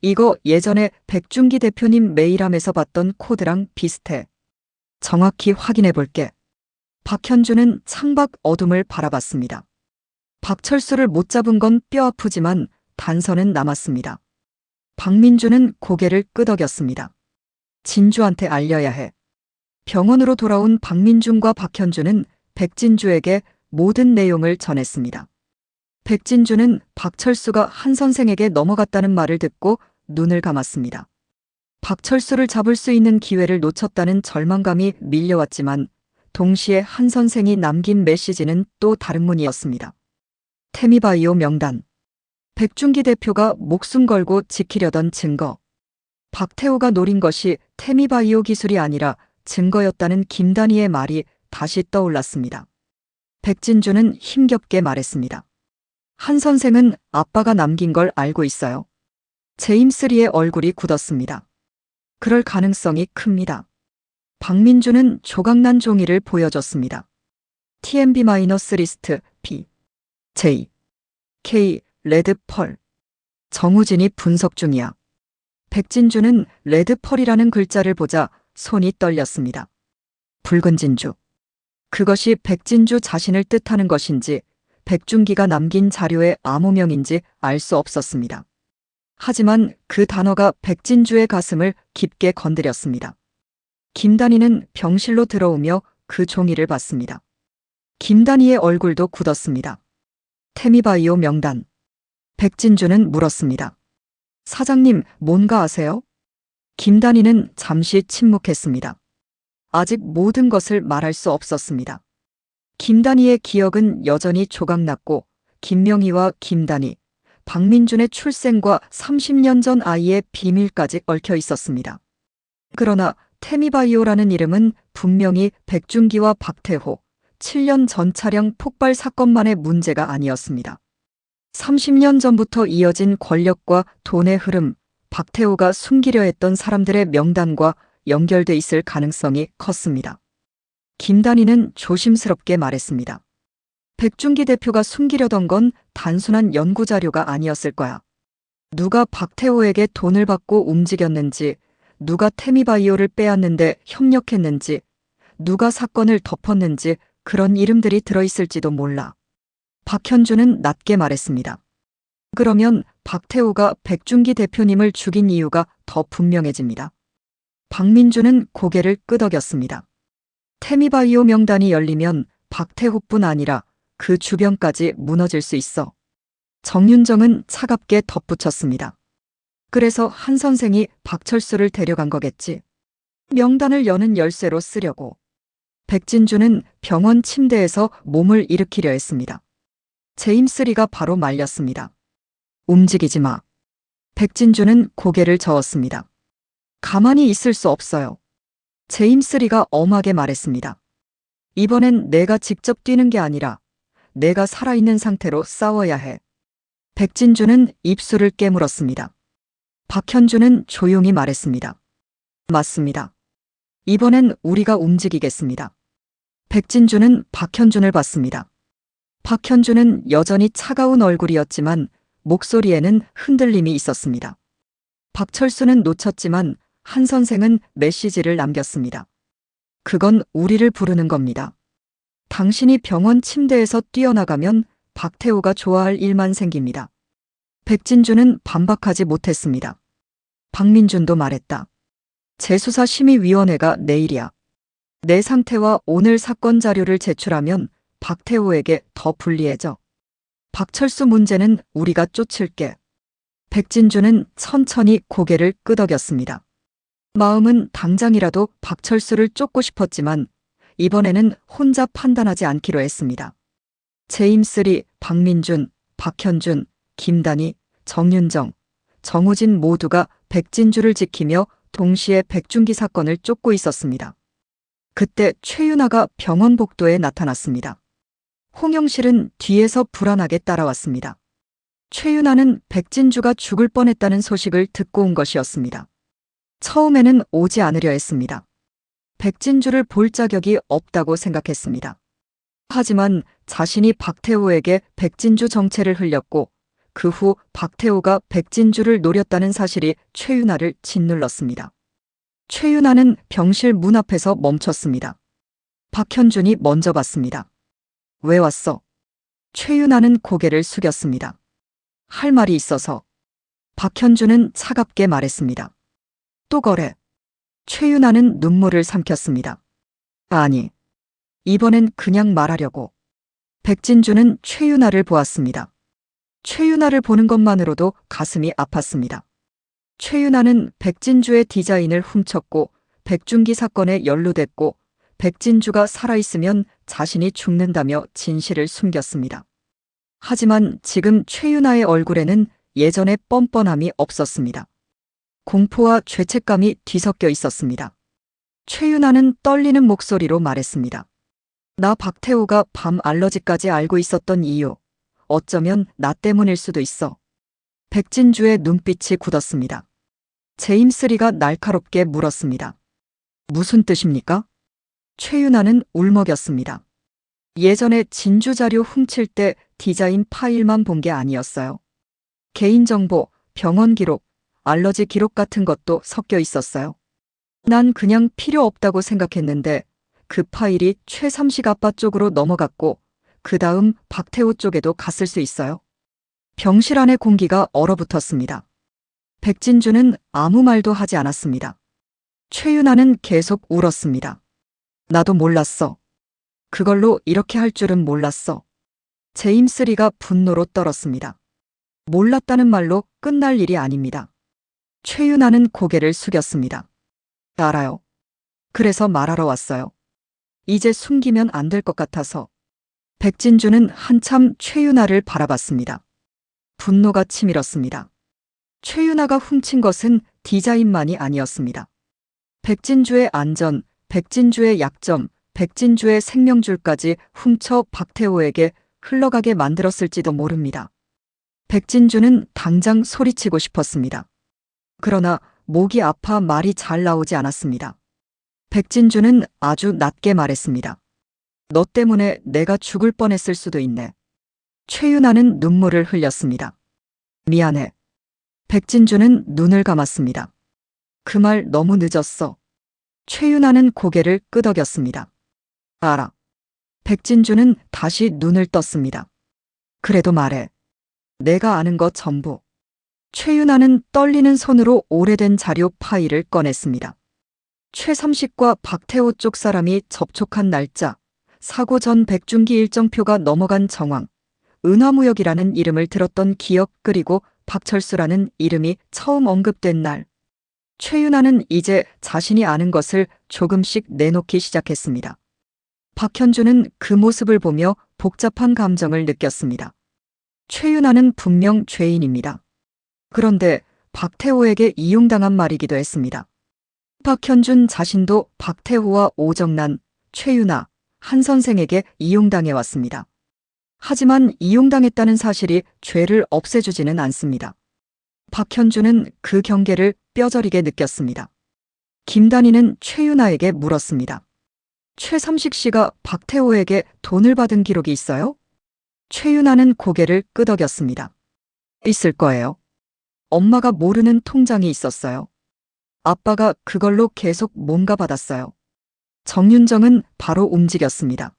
Speaker 1: 이거 예전에 백중기 대표님 메일함에서 봤던 코드랑 비슷해. 정확히 확인해 볼게. 박현주는 창밖 어둠을 바라봤습니다. 박철수를 못 잡은 건 뼈아프지만 단서는 남았습니다. 박민주는 고개를 끄덕였습니다. 진주한테 알려야 해. 병원으로 돌아온 박민준과 박현주는 백진주에게 모든 내용을 전했습니다. 백진주는 박철수가 한 선생에게 넘어갔다는 말을 듣고 눈을 감았습니다. 박철수를 잡을 수 있는 기회를 놓쳤다는 절망감이 밀려왔지만 동시에 한 선생이 남긴 메시지는 또 다른 문이었습니다. 태미바이오 명단. 백중기 대표가 목숨 걸고 지키려던 증거. 박태호가 노린 것이 태미바이오 기술이 아니라 증거였다는 김단희의 말이 다시 떠올랐습니다. 백진주는 힘겹게 말했습니다. 한 선생은 아빠가 남긴 걸 알고 있어요. 제임스 리의 얼굴이 굳었습니다. 그럴 가능성이 큽니다. 박민주는 조각난 종이를 보여줬습니다. TMB-리스트 B, J, K 레드 펄. 정우진이 분석 중이야. 백진주는 레드 펄이라는 글자를 보자 손이 떨렸습니다. 붉은 진주. 그것이 백진주 자신을 뜻하는 것인지 백중기가 남긴 자료의 암호명인지 알 수 없었습니다. 하지만 그 단어가 백진주의 가슴을 깊게 건드렸습니다. 김단희는 병실로 들어오며 그 종이를 봤습니다. 김단희의 얼굴도 굳었습니다. 태미바이오 명단. 백진주는 물었습니다. 사장님, 뭔가 아세요? 김단희는 잠시 침묵했습니다. 아직 모든 것을 말할 수 없었습니다. 김단희의 기억은 여전히 조각났고 김명희와 김단희, 박민준의 출생과 30년 전 아이의 비밀까지 얽혀 있었습니다. 그러나 태미바이오라는 이름은 분명히 백중기와 박태호, 7년 전 차량 폭발 사건만의 문제가 아니었습니다. 30년 전부터 이어진 권력과 돈의 흐름, 박태호가 숨기려 했던 사람들의 명단과 연결돼 있을 가능성이 컸습니다. 김단희는 조심스럽게 말했습니다. 백중기 대표가 숨기려던 건 단순한 연구자료가 아니었을 거야. 누가 박태호에게 돈을 받고 움직였는지, 누가 태미바이오를 빼앗는데 협력했는지, 누가 사건을 덮었는지 그런 이름들이 들어있을지도 몰라. 박현주는 낮게 말했습니다. 그러면 박태호가 백준기 대표님을 죽인 이유가 더 분명해집니다. 박민주는 고개를 끄덕였습니다. 태미바이오 명단이 열리면 박태호뿐 아니라 그 주변까지 무너질 수 있어. 정윤정은 차갑게 덧붙였습니다. 그래서 한 선생이 박철수를 데려간 거겠지. 명단을 여는 열쇠로 쓰려고. 백진주는 병원 침대에서 몸을 일으키려 했습니다. 제임스 리가 바로 말렸습니다. 움직이지 마. 백진주는 고개를 저었습니다. 가만히 있을 수 없어요. 제임스 리가 엄하게 말했습니다. 이번엔 내가 직접 뛰는 게 아니라 내가 살아있는 상태로 싸워야 해. 백진주는 입술을 깨물었습니다. 박현주는 조용히 말했습니다. 맞습니다. 이번엔 우리가 움직이겠습니다. 백진주는 박현준을 봤습니다. 박현준은 여전히 차가운 얼굴이었지만 목소리에는 흔들림이 있었습니다. 박철수는 놓쳤지만 한 선생은 메시지를 남겼습니다. 그건 우리를 부르는 겁니다. 당신이 병원 침대에서 뛰어나가면 박태호가 좋아할 일만 생깁니다. 백진주는 반박하지 못했습니다. 박민준도 말했다. 재수사심의위원회가 내일이야. 내 상태와 오늘 사건 자료를 제출하면 박태호에게 더 불리해져. 박철수 문제는 우리가 쫓을게. 백진주는 천천히 고개를 끄덕였습니다. 마음은 당장이라도 박철수를 쫓고 싶었지만 이번에는 혼자 판단하지 않기로 했습니다. 제임스 리, 박민준, 박현준, 김단희, 정윤정, 정우진 모두가 백진주를 지키며 동시에 백준기 사건을 쫓고 있었습니다. 그때 최윤아가 병원 복도에 나타났습니다. 홍영실은 뒤에서 불안하게 따라왔습니다. 최윤아는 백진주가 죽을 뻔했다는 소식을 듣고 온 것이었습니다. 처음에는 오지 않으려 했습니다. 백진주를 볼 자격이 없다고 생각했습니다. 하지만 자신이 박태호에게 백진주 정체를 흘렸고 그 후 박태호가 백진주를 노렸다는 사실이 최윤아를 짓눌렀습니다. 최윤아는 병실 문 앞에서 멈췄습니다. 박현준이 먼저 봤습니다. 왜 왔어? 최윤아는 고개를 숙였습니다. 할 말이 있어서. 박현준은 차갑게 말했습니다. 또 그래. 최윤아는 눈물을 삼켰습니다. 아니, 이번엔 그냥 말하려고. 백진주는 최윤아를 보았습니다. 최윤아를 보는 것만으로도 가슴이 아팠습니다. 최윤아는 백진주의 디자인을 훔쳤고 백준기 사건에 연루됐고 백진주가 살아있으면 자신이 죽는다며 진실을 숨겼습니다. 하지만 지금 최윤아의 얼굴에는 예전의 뻔뻔함이 없었습니다. 공포와 죄책감이 뒤섞여 있었습니다. 최윤아는 떨리는 목소리로 말했습니다. 나 박태호가 밤 알러지까지 알고 있었던 이유, 어쩌면 나 때문일 수도 있어. 백진주의 눈빛이 굳었습니다. 제임스 리가 날카롭게 물었습니다. 무슨 뜻입니까? 최윤아는 울먹였습니다. 예전에 진주 자료 훔칠 때 디자인 파일만 본 게 아니었어요. 개인정보, 병원 기록, 알러지 기록 같은 것도 섞여 있었어요. 난 그냥 필요 없다고 생각했는데 그 파일이 최삼식 아빠 쪽으로 넘어갔고 그 다음 박태호 쪽에도 갔을 수 있어요. 병실 안의 공기가 얼어붙었습니다. 백진주는 아무 말도 하지 않았습니다. 최윤아는 계속 울었습니다. 나도 몰랐어. 그걸로 이렇게 할 줄은 몰랐어. 제임스 리가 분노로 떨었습니다. 몰랐다는 말로 끝날 일이 아닙니다. 최윤아는 고개를 숙였습니다. 알아요. 그래서 말하러 왔어요. 이제 숨기면 안 될 것 같아서. 백진주는 한참 최윤아를 바라봤습니다. 분노가 치밀었습니다. 최윤아가 훔친 것은 디자인만이 아니었습니다. 백진주의 안전, 백진주의 약점, 백진주의 생명줄까지 훔쳐 박태호에게 흘러가게 만들었을지도 모릅니다. 백진주는 당장 소리치고 싶었습니다. 그러나 목이 아파 말이 잘 나오지 않았습니다. 백진주는 아주 낮게 말했습니다. 너 때문에 내가 죽을 뻔했을 수도 있네. 최윤아는 눈물을 흘렸습니다. 미안해. 백진주는 눈을 감았습니다. 그 말 너무 늦었어. 최윤아는 고개를 끄덕였습니다. 알아. 백진주는 다시 눈을 떴습니다. 그래도 말해. 내가 아는 거 전부. 최윤아는 떨리는 손으로 오래된 자료 파일을 꺼냈습니다. 최삼식과 박태호 쪽 사람이 접촉한 날짜, 사고 전 백준기 일정표가 넘어간 정황, 은화무역이라는 이름을 들었던 기억, 그리고 박철수라는 이름이 처음 언급된 날. 최윤아는 이제 자신이 아는 것을 조금씩 내놓기 시작했습니다. 박현주는 그 모습을 보며 복잡한 감정을 느꼈습니다. 최윤아는 분명 죄인입니다. 그런데 박태호에게 이용당한 말이기도 했습니다. 박현준 자신도 박태호와 오정란, 최윤아, 한 선생에게 이용당해왔습니다. 하지만 이용당했다는 사실이 죄를 없애주지는 않습니다. 박현준은 그 경계를 뼈저리게 느꼈습니다. 김단희는 최윤아에게 물었습니다. 최삼식 씨가 박태호에게 돈을 받은 기록이 있어요? 최윤아는 고개를 끄덕였습니다. 있을 거예요. 엄마가 모르는 통장이 있었어요. 아빠가 그걸로 계속 뭔가 받았어요. 정윤정은 바로 움직였습니다.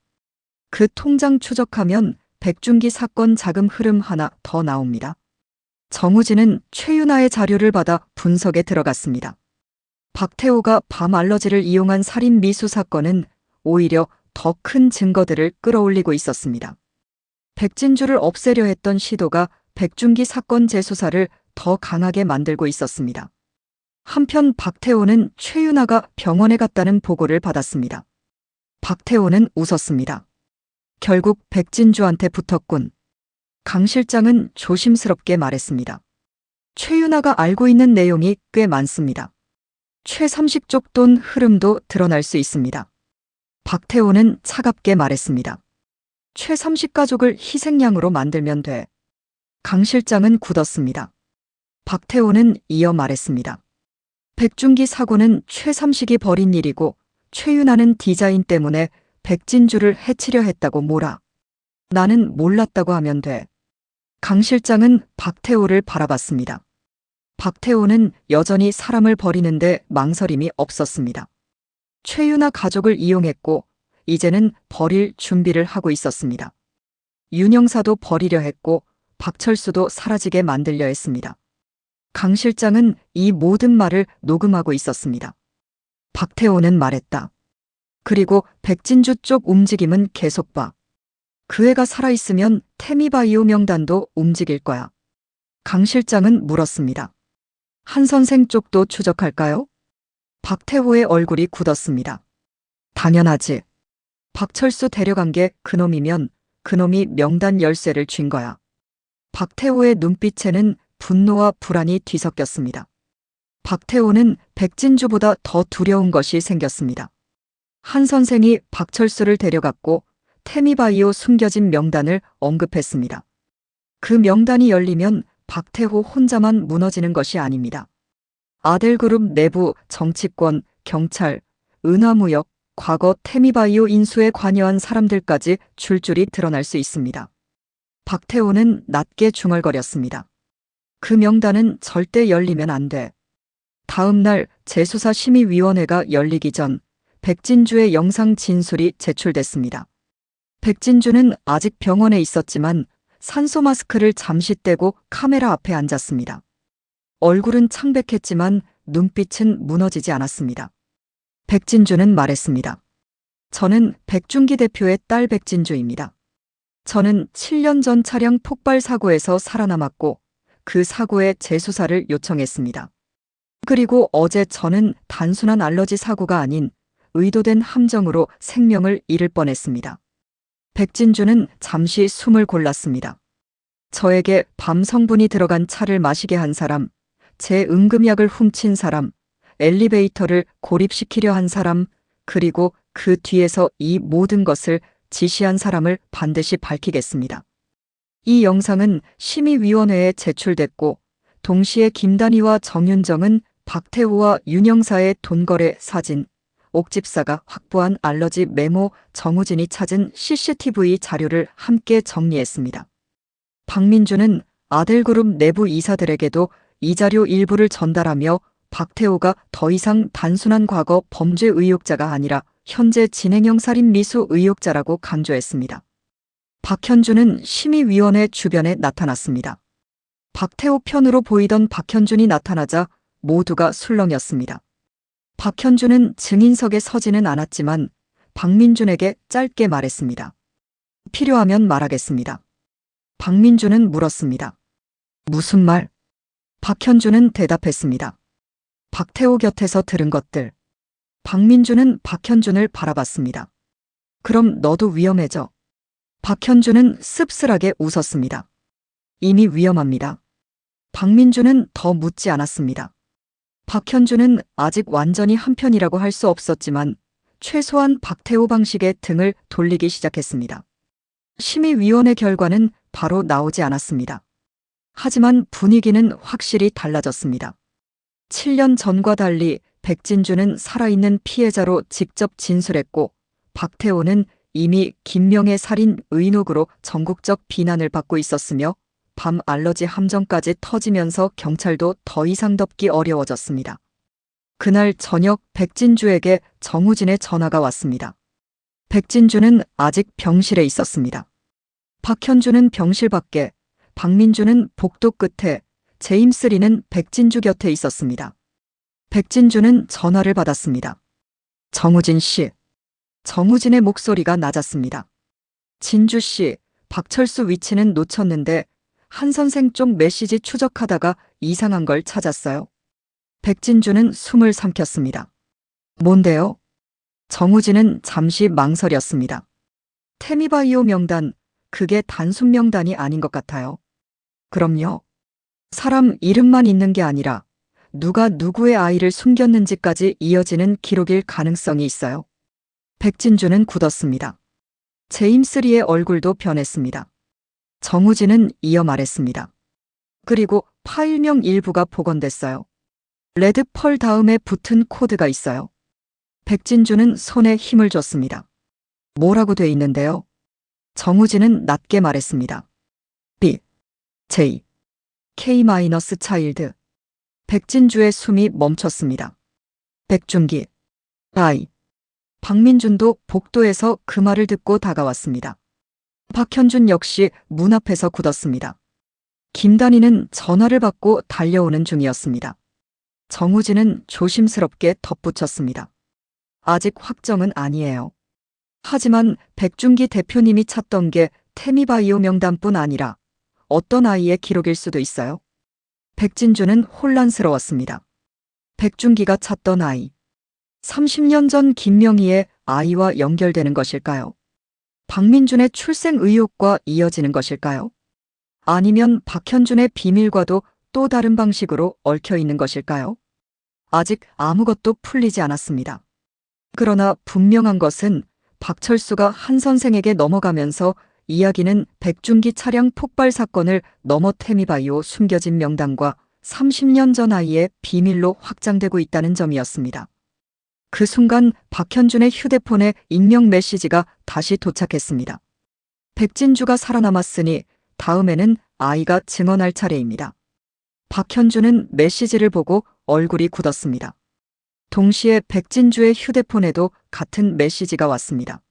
Speaker 1: 그 통장 추적하면 백준기 사건 자금 흐름 하나 더 나옵니다. 정우진은 최윤아의 자료를 받아 분석에 들어갔습니다. 박태호가 밤 알러지를 이용한 살인 미수 사건은 오히려 더 큰 증거들을 끌어올리고 있었습니다. 백진주를 없애려 했던 시도가 백준기 사건 재수사를 더 강하게 만들고 있었습니다. 한편 박태호는 최윤아가 병원에 갔다는 보고를 받았습니다. 박태호는 웃었습니다. 결국 백진주한테 붙었군. 강 실장은 조심스럽게 말했습니다. 최윤아가 알고 있는 내용이 꽤 많습니다. 최삼식 쪽 돈 흐름도 드러날 수 있습니다. 박태호는 차갑게 말했습니다. 최삼식 가족을 희생양으로 만들면 돼. 강 실장은 굳었습니다. 박태호는 이어 말했습니다. 백준기 사고는 최삼식이 벌인 일이고 최윤아는 디자인 때문에 백진주를 해치려 했다고 몰아. 나는 몰랐다고 하면 돼. 강 실장은 박태호를 바라봤습니다. 박태호는 여전히 사람을 버리는데 망설임이 없었습니다. 최윤아 가족을 이용했고 이제는 버릴 준비를 하고 있었습니다. 윤영사도 버리려 했고 박철수도 사라지게 만들려 했습니다. 강 실장은 이 모든 말을 녹음하고 있었습니다. 박태호는 말했다. 그리고 백진주 쪽 움직임은 계속 봐. 그 애가 살아있으면 태미바이오 명단도 움직일 거야. 강 실장은 물었습니다. 한 선생 쪽도 추적할까요? 박태호의 얼굴이 굳었습니다. 당연하지. 박철수 데려간 게 그놈이면 그놈이 명단 열쇠를 쥔 거야. 박태호의 눈빛에는 분노와 불안이 뒤섞였습니다. 박태호는 백진주보다 더 두려운 것이 생겼습니다. 한 선생이 박철수를 데려갔고 태미바이오 숨겨진 명단을 언급했습니다. 그 명단이 열리면 박태호 혼자만 무너지는 것이 아닙니다. 아델그룹 내부 정치권, 경찰, 은화무역, 과거 태미바이오 인수에 관여한 사람들까지 줄줄이 드러날 수 있습니다. 박태호는 낮게 중얼거렸습니다. 그 명단은 절대 열리면 안 돼. 다음 날 재수사심의위원회가 열리기 전 백진주의 영상 진술이 제출됐습니다. 백진주는 아직 병원에 있었지만 산소 마스크를 잠시 떼고 카메라 앞에 앉았습니다. 얼굴은 창백했지만 눈빛은 무너지지 않았습니다. 백진주는 말했습니다. 저는 백준기 대표의 딸 백진주입니다. 저는 7년 전 차량 폭발 사고에서 살아남았고 그 사고의 재수사를 요청했습니다. 그리고 어제 저는 단순한 알러지 사고가 아닌 의도된 함정으로 생명을 잃을 뻔했습니다. 백진주는 잠시 숨을 골랐습니다. 저에게 밤 성분이 들어간 차를 마시게 한 사람, 제 응급약을 훔친 사람, 엘리베이터를 고립시키려 한 사람, 그리고 그 뒤에서 이 모든 것을 지시한 사람을 반드시 밝히겠습니다. 이 영상은 심의위원회에 제출됐고 동시에 김단희와 정윤정은 박태호와 윤영사의 돈거래 사진, 옥집사가 확보한 알러지 메모, 정우진이 찾은 CCTV 자료를 함께 정리했습니다. 박민주는 아델그룹 내부 이사들에게도 이 자료 일부를 전달하며 박태호가 더 이상 단순한 과거 범죄 의혹자가 아니라 현재 진행형 살인 미수 의혹자라고 강조했습니다. 박현주는 심의위원회 주변에 나타났습니다. 박태호 편으로 보이던 박현준이 나타나자 모두가 술렁였습니다. 박현준은 증인석에 서지는 않았지만 박민준에게 짧게 말했습니다. 필요하면 말하겠습니다. 박민준은 물었습니다. 무슨 말? 박현준은 대답했습니다. 박태호 곁에서 들은 것들. 박민준은 박현준을 바라봤습니다. 그럼 너도 위험해져. 박현준은 씁쓸하게 웃었습니다. 이미 위험합니다. 박민준은 더 묻지 않았습니다. 박현준은 아직 완전히 한편이라고 할 수 없었지만 최소한 박태호 방식의 등을 돌리기 시작했습니다. 심의위원회 결과는 바로 나오지 않았습니다. 하지만 분위기는 확실히 달라졌습니다. 7년 전과 달리 백진주는 살아있는 피해자로 직접 진술했고 박태호는 이미 김명의 살인 의혹으로 전국적 비난을 받고 있었으며 밤 알러지 함정까지 터지면서 경찰도 더 이상 덮기 어려워졌습니다. 그날 저녁 백진주에게 정우진의 전화가 왔습니다. 백진주는 아직 병실에 있었습니다. 박현주는 병실 밖에, 박민주는 복도 끝에, 제임스 리는 백진주 곁에 있었습니다. 백진주는 전화를 받았습니다. 정우진 씨. 정우진의 목소리가 낮았습니다. 진주 씨, 박철수 위치는 놓쳤는데 한 선생 쪽 메시지 추적하다가 이상한 걸 찾았어요. 백진주는 숨을 삼켰습니다. 뭔데요? 정우진은 잠시 망설였습니다. 태미바이오 명단, 그게 단순 명단이 아닌 것 같아요. 그럼요. 사람 이름만 있는 게 아니라 누가 누구의 아이를 숨겼는지까지 이어지는 기록일 가능성이 있어요. 백진주는 굳었습니다. 제임스 리의 얼굴도 변했습니다. 정우진은 이어 말했습니다. 그리고 파일명 일부가 복원됐어요. 레드 펄 다음에 붙은 코드가 있어요. 백진주는 손에 힘을 줬습니다. 뭐라고 돼 있는데요? 정우진은 낮게 말했습니다. B, J, K-차일드. 백진주의 숨이 멈췄습니다. 백준기, I. 박민준도 복도에서 그 말을 듣고 다가왔습니다. 박현준 역시 문 앞에서 굳었습니다. 김단희는 전화를 받고 달려오는 중이었습니다. 정우진은 조심스럽게 덧붙였습니다. 아직 확정은 아니에요. 하지만 백준기 대표님이 찾던 게 태미바이오 명단뿐 아니라 어떤 아이의 기록일 수도 있어요. 백진주는 혼란스러웠습니다. 백준기가 찾던 아이. 30년 전 김명희의 아이와 연결되는 것일까요? 박민준의 출생 의혹과 이어지는 것일까요? 아니면 박현준의 비밀과도 또 다른 방식으로 얽혀 있는 것일까요? 아직 아무것도 풀리지 않았습니다. 그러나 분명한 것은 박철수가 한 선생에게 넘어가면서 이야기는 백준기 차량 폭발 사건을 넘어 태미바이오 숨겨진 명단과 30년 전 아이의 비밀로 확장되고 있다는 점이었습니다. 그 순간 박현준의 휴대폰에 익명 메시지가 다시 도착했습니다. 백진주가 살아남았으니 다음에는 아이가 증언할 차례입니다. 박현준은 메시지를 보고 얼굴이 굳었습니다. 동시에 백진주의 휴대폰에도 같은 메시지가 왔습니다.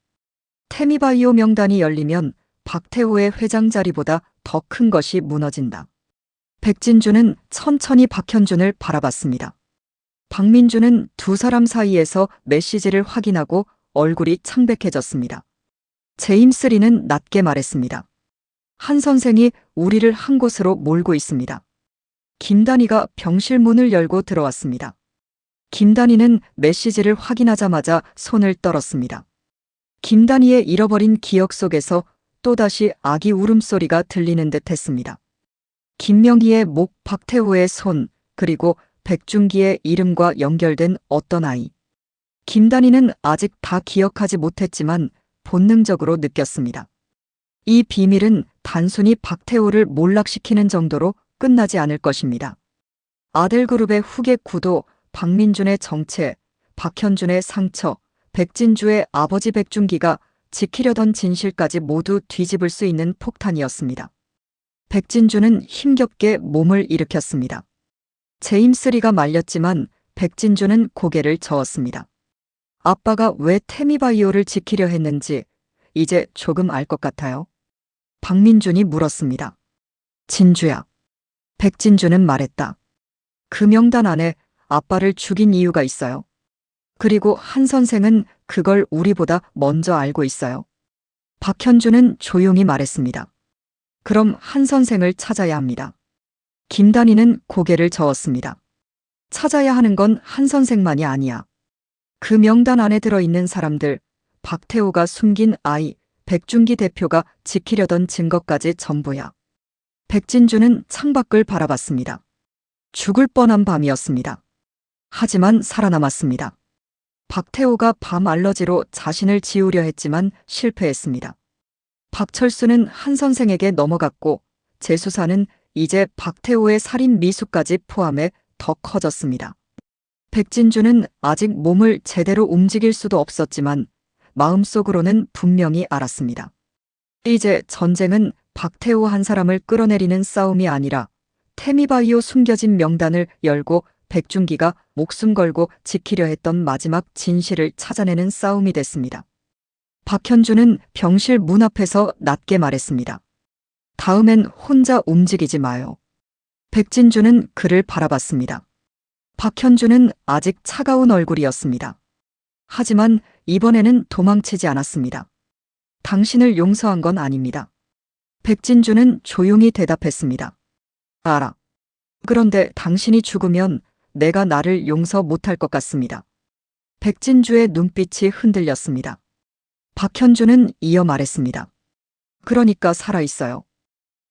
Speaker 1: 태미바이오 명단이 열리면 박태호의 회장 자리보다 더 큰 것이 무너진다. 백진주는 천천히 박현준을 바라봤습니다. 박민주는 두 사람 사이에서 메시지를 확인하고 얼굴이 창백해졌습니다. 제임스 리는 낮게 말했습니다. 한 선생이 우리를 한 곳으로 몰고 있습니다. 김단희가 병실 문을 열고 들어왔습니다. 김단희는 메시지를 확인하자마자 손을 떨었습니다. 김단희의 잃어버린 기억 속에서 또다시 아기 울음소리가 들리는 듯 했습니다. 김명희의 목, 박태호의 손, 그리고 백준기의 이름과 연결된 어떤 아이. 김단희는 아직 다 기억하지 못했지만 본능적으로 느꼈습니다. 이 비밀은 단순히 박태호를 몰락시키는 정도로 끝나지 않을 것입니다. 아델그룹의 후계 구도, 박민준의 정체, 박현준의 상처, 백진주의 아버지 백준기가 지키려던 진실까지 모두 뒤집을 수 있는 폭탄이었습니다. 백진주는 힘겹게 몸을 일으켰습니다. 제임스 리가 말렸지만 백진주는 고개를 저었습니다. 아빠가 왜 태미바이오를 지키려 했는지 이제 조금 알 것 같아요. 박민준이 물었습니다. 진주야. 백진주는 말했다. 그 명단 안에 아빠를 죽인 이유가 있어요. 그리고 한 선생은 그걸 우리보다 먼저 알고 있어요. 박현주는 조용히 말했습니다. 그럼 한 선생을 찾아야 합니다. 김단희는 고개를 저었습니다. 찾아야 하는 건 한 선생만이 아니야. 그 명단 안에 들어있는 사람들, 박태호가 숨긴 아이, 백준기 대표가 지키려던 증거까지 전부야. 백진주는 창밖을 바라봤습니다. 죽을 뻔한 밤이었습니다. 하지만 살아남았습니다. 박태호가 밤 알러지로 자신을 지우려 했지만 실패했습니다. 박철수는 한 선생에게 넘어갔고 재수사는 이제 박태호의 살인 미수까지 포함해 더 커졌습니다. 백진주는 아직 몸을 제대로 움직일 수도 없었지만 마음속으로는 분명히 알았습니다. 이제 전쟁은 박태호 한 사람을 끌어내리는 싸움이 아니라 태미바이오 숨겨진 명단을 열고 백준기가 목숨 걸고 지키려 했던 마지막 진실을 찾아내는 싸움이 됐습니다. 박현주는 병실 문 앞에서 낮게 말했습니다. 다음엔 혼자 움직이지 마요. 백진주는 그를 바라봤습니다. 박현주는 아직 차가운 얼굴이었습니다. 하지만 이번에는 도망치지 않았습니다. 당신을 용서한 건 아닙니다. 백진주는 조용히 대답했습니다. 알아. 그런데 당신이 죽으면 내가 나를 용서 못할 것 같습니다. 백진주의 눈빛이 흔들렸습니다. 박현주는 이어 말했습니다. 그러니까 살아있어요.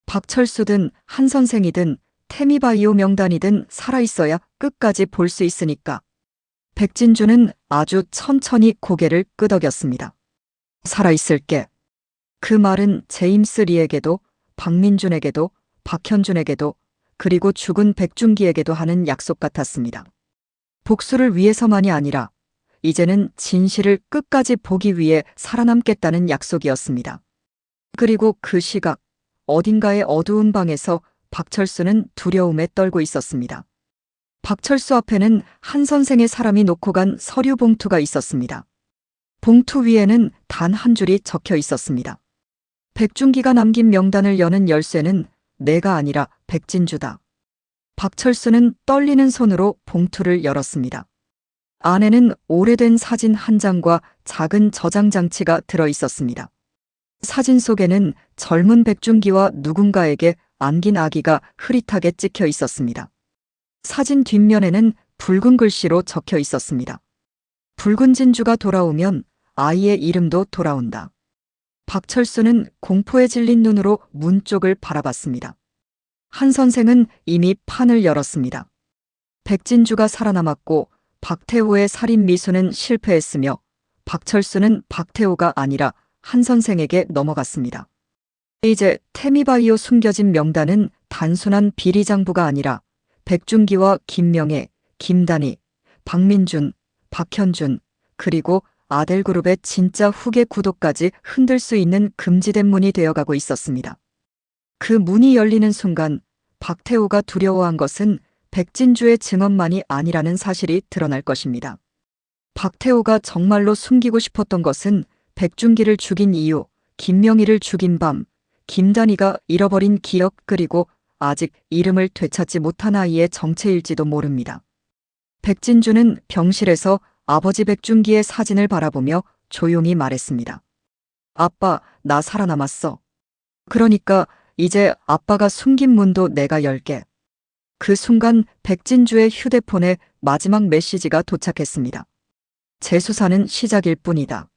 Speaker 1: 박철수든 한 선생이든 태미바이오 명단이든 살아있어야 끝까지 볼 수 있으니까. 백진주는 아주 천천히 고개를 끄덕였습니다. 살아있을게. 그 말은 제임스 리에게도 박민준에게도 박현준에게도 그리고 죽은 백준기에게도 하는 약속 같았습니다. 복수를 위해서만이 아니라 이제는 진실을 끝까지 보기 위해 살아남겠다는 약속이었습니다. 그리고 그 시각 어딘가의 어두운 방에서 박철수는 두려움에 떨고 있었습니다. 박철수 앞에는 한 선생의 사람이 놓고 간 서류 봉투가 있었습니다. 봉투 위에는 단 한 줄이 적혀 있었습니다. 백준기가 남긴 명단을 여는 열쇠는 내가 아니라 백진주다. 박철수는 떨리는 손으로 봉투를 열었습니다. 안에는 오래된 사진 한 장과 작은 저장 장치가 들어 있었습니다. 사진 속에는 젊은 백준기와 누군가에게 안긴 아기가 흐릿하게 찍혀 있었습니다. 사진 뒷면에는 붉은 글씨로 적혀 있었습니다. 붉은 진주가 돌아오면 아이의 이름도 돌아온다. 박철수는 공포에 질린 눈으로 문 쪽을 바라봤습니다. 한 선생은 이미 판을 열었습니다. 백진주가 살아남았고 박태호의 살인 미수는 실패했으며 박철수는 박태호가 아니라 한 선생에게 넘어갔습니다. 이제 태미바이오 숨겨진 명단은 단순한 비리장부가 아니라 백준기와 김명애, 김단희, 박민준, 박현준, 그리고 아델그룹의 진짜 후계 구도까지 흔들 수 있는 금지된 문이 되어가고 있었습니다. 그 문이 열리는 순간 박태호가 두려워한 것은 백진주의 증언만이 아니라는 사실이 드러날 것입니다. 박태호가 정말로 숨기고 싶었던 것은 백준기를 죽인 이유, 김명희를 죽인 밤, 김단희가 잃어버린 기억 그리고 아직 이름을 되찾지 못한 아이의 정체일지도 모릅니다. 백진주는 병실에서 아버지 백준기의 사진을 바라보며 조용히 말했습니다. 아빠, 나 살아남았어. 그러니까 이제 아빠가 숨긴 문도 내가 열게. 그 순간 백진주의 휴대폰에 마지막 메시지가 도착했습니다. 재수사는 시작일 뿐이다.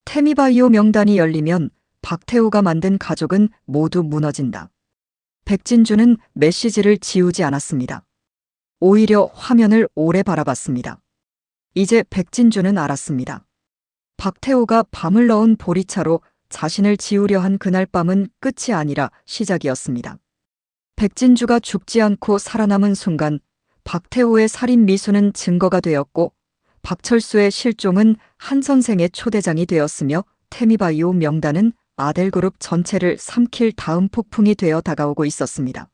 Speaker 1: 태미바이오 명단이 열리면 박태호가 만든 가족은 모두 무너진다. 백진주는 메시지를 지우지 않았습니다. 오히려 화면을 오래 바라봤습니다. 이제 백진주는 알았습니다. 박태호가 밤을 넣은 보리차로 자신을 지우려 한 그날 밤은 끝이 아니라 시작이었습니다. 백진주가 죽지 않고 살아남은 순간 박태호의 살인 미수는 증거가 되었고 박철수의 실종은 한 선생의 초대장이 되었으며 태미바이오 명단은 아델그룹 전체를 삼킬 다음 폭풍이 되어 다가오고 있었습니다.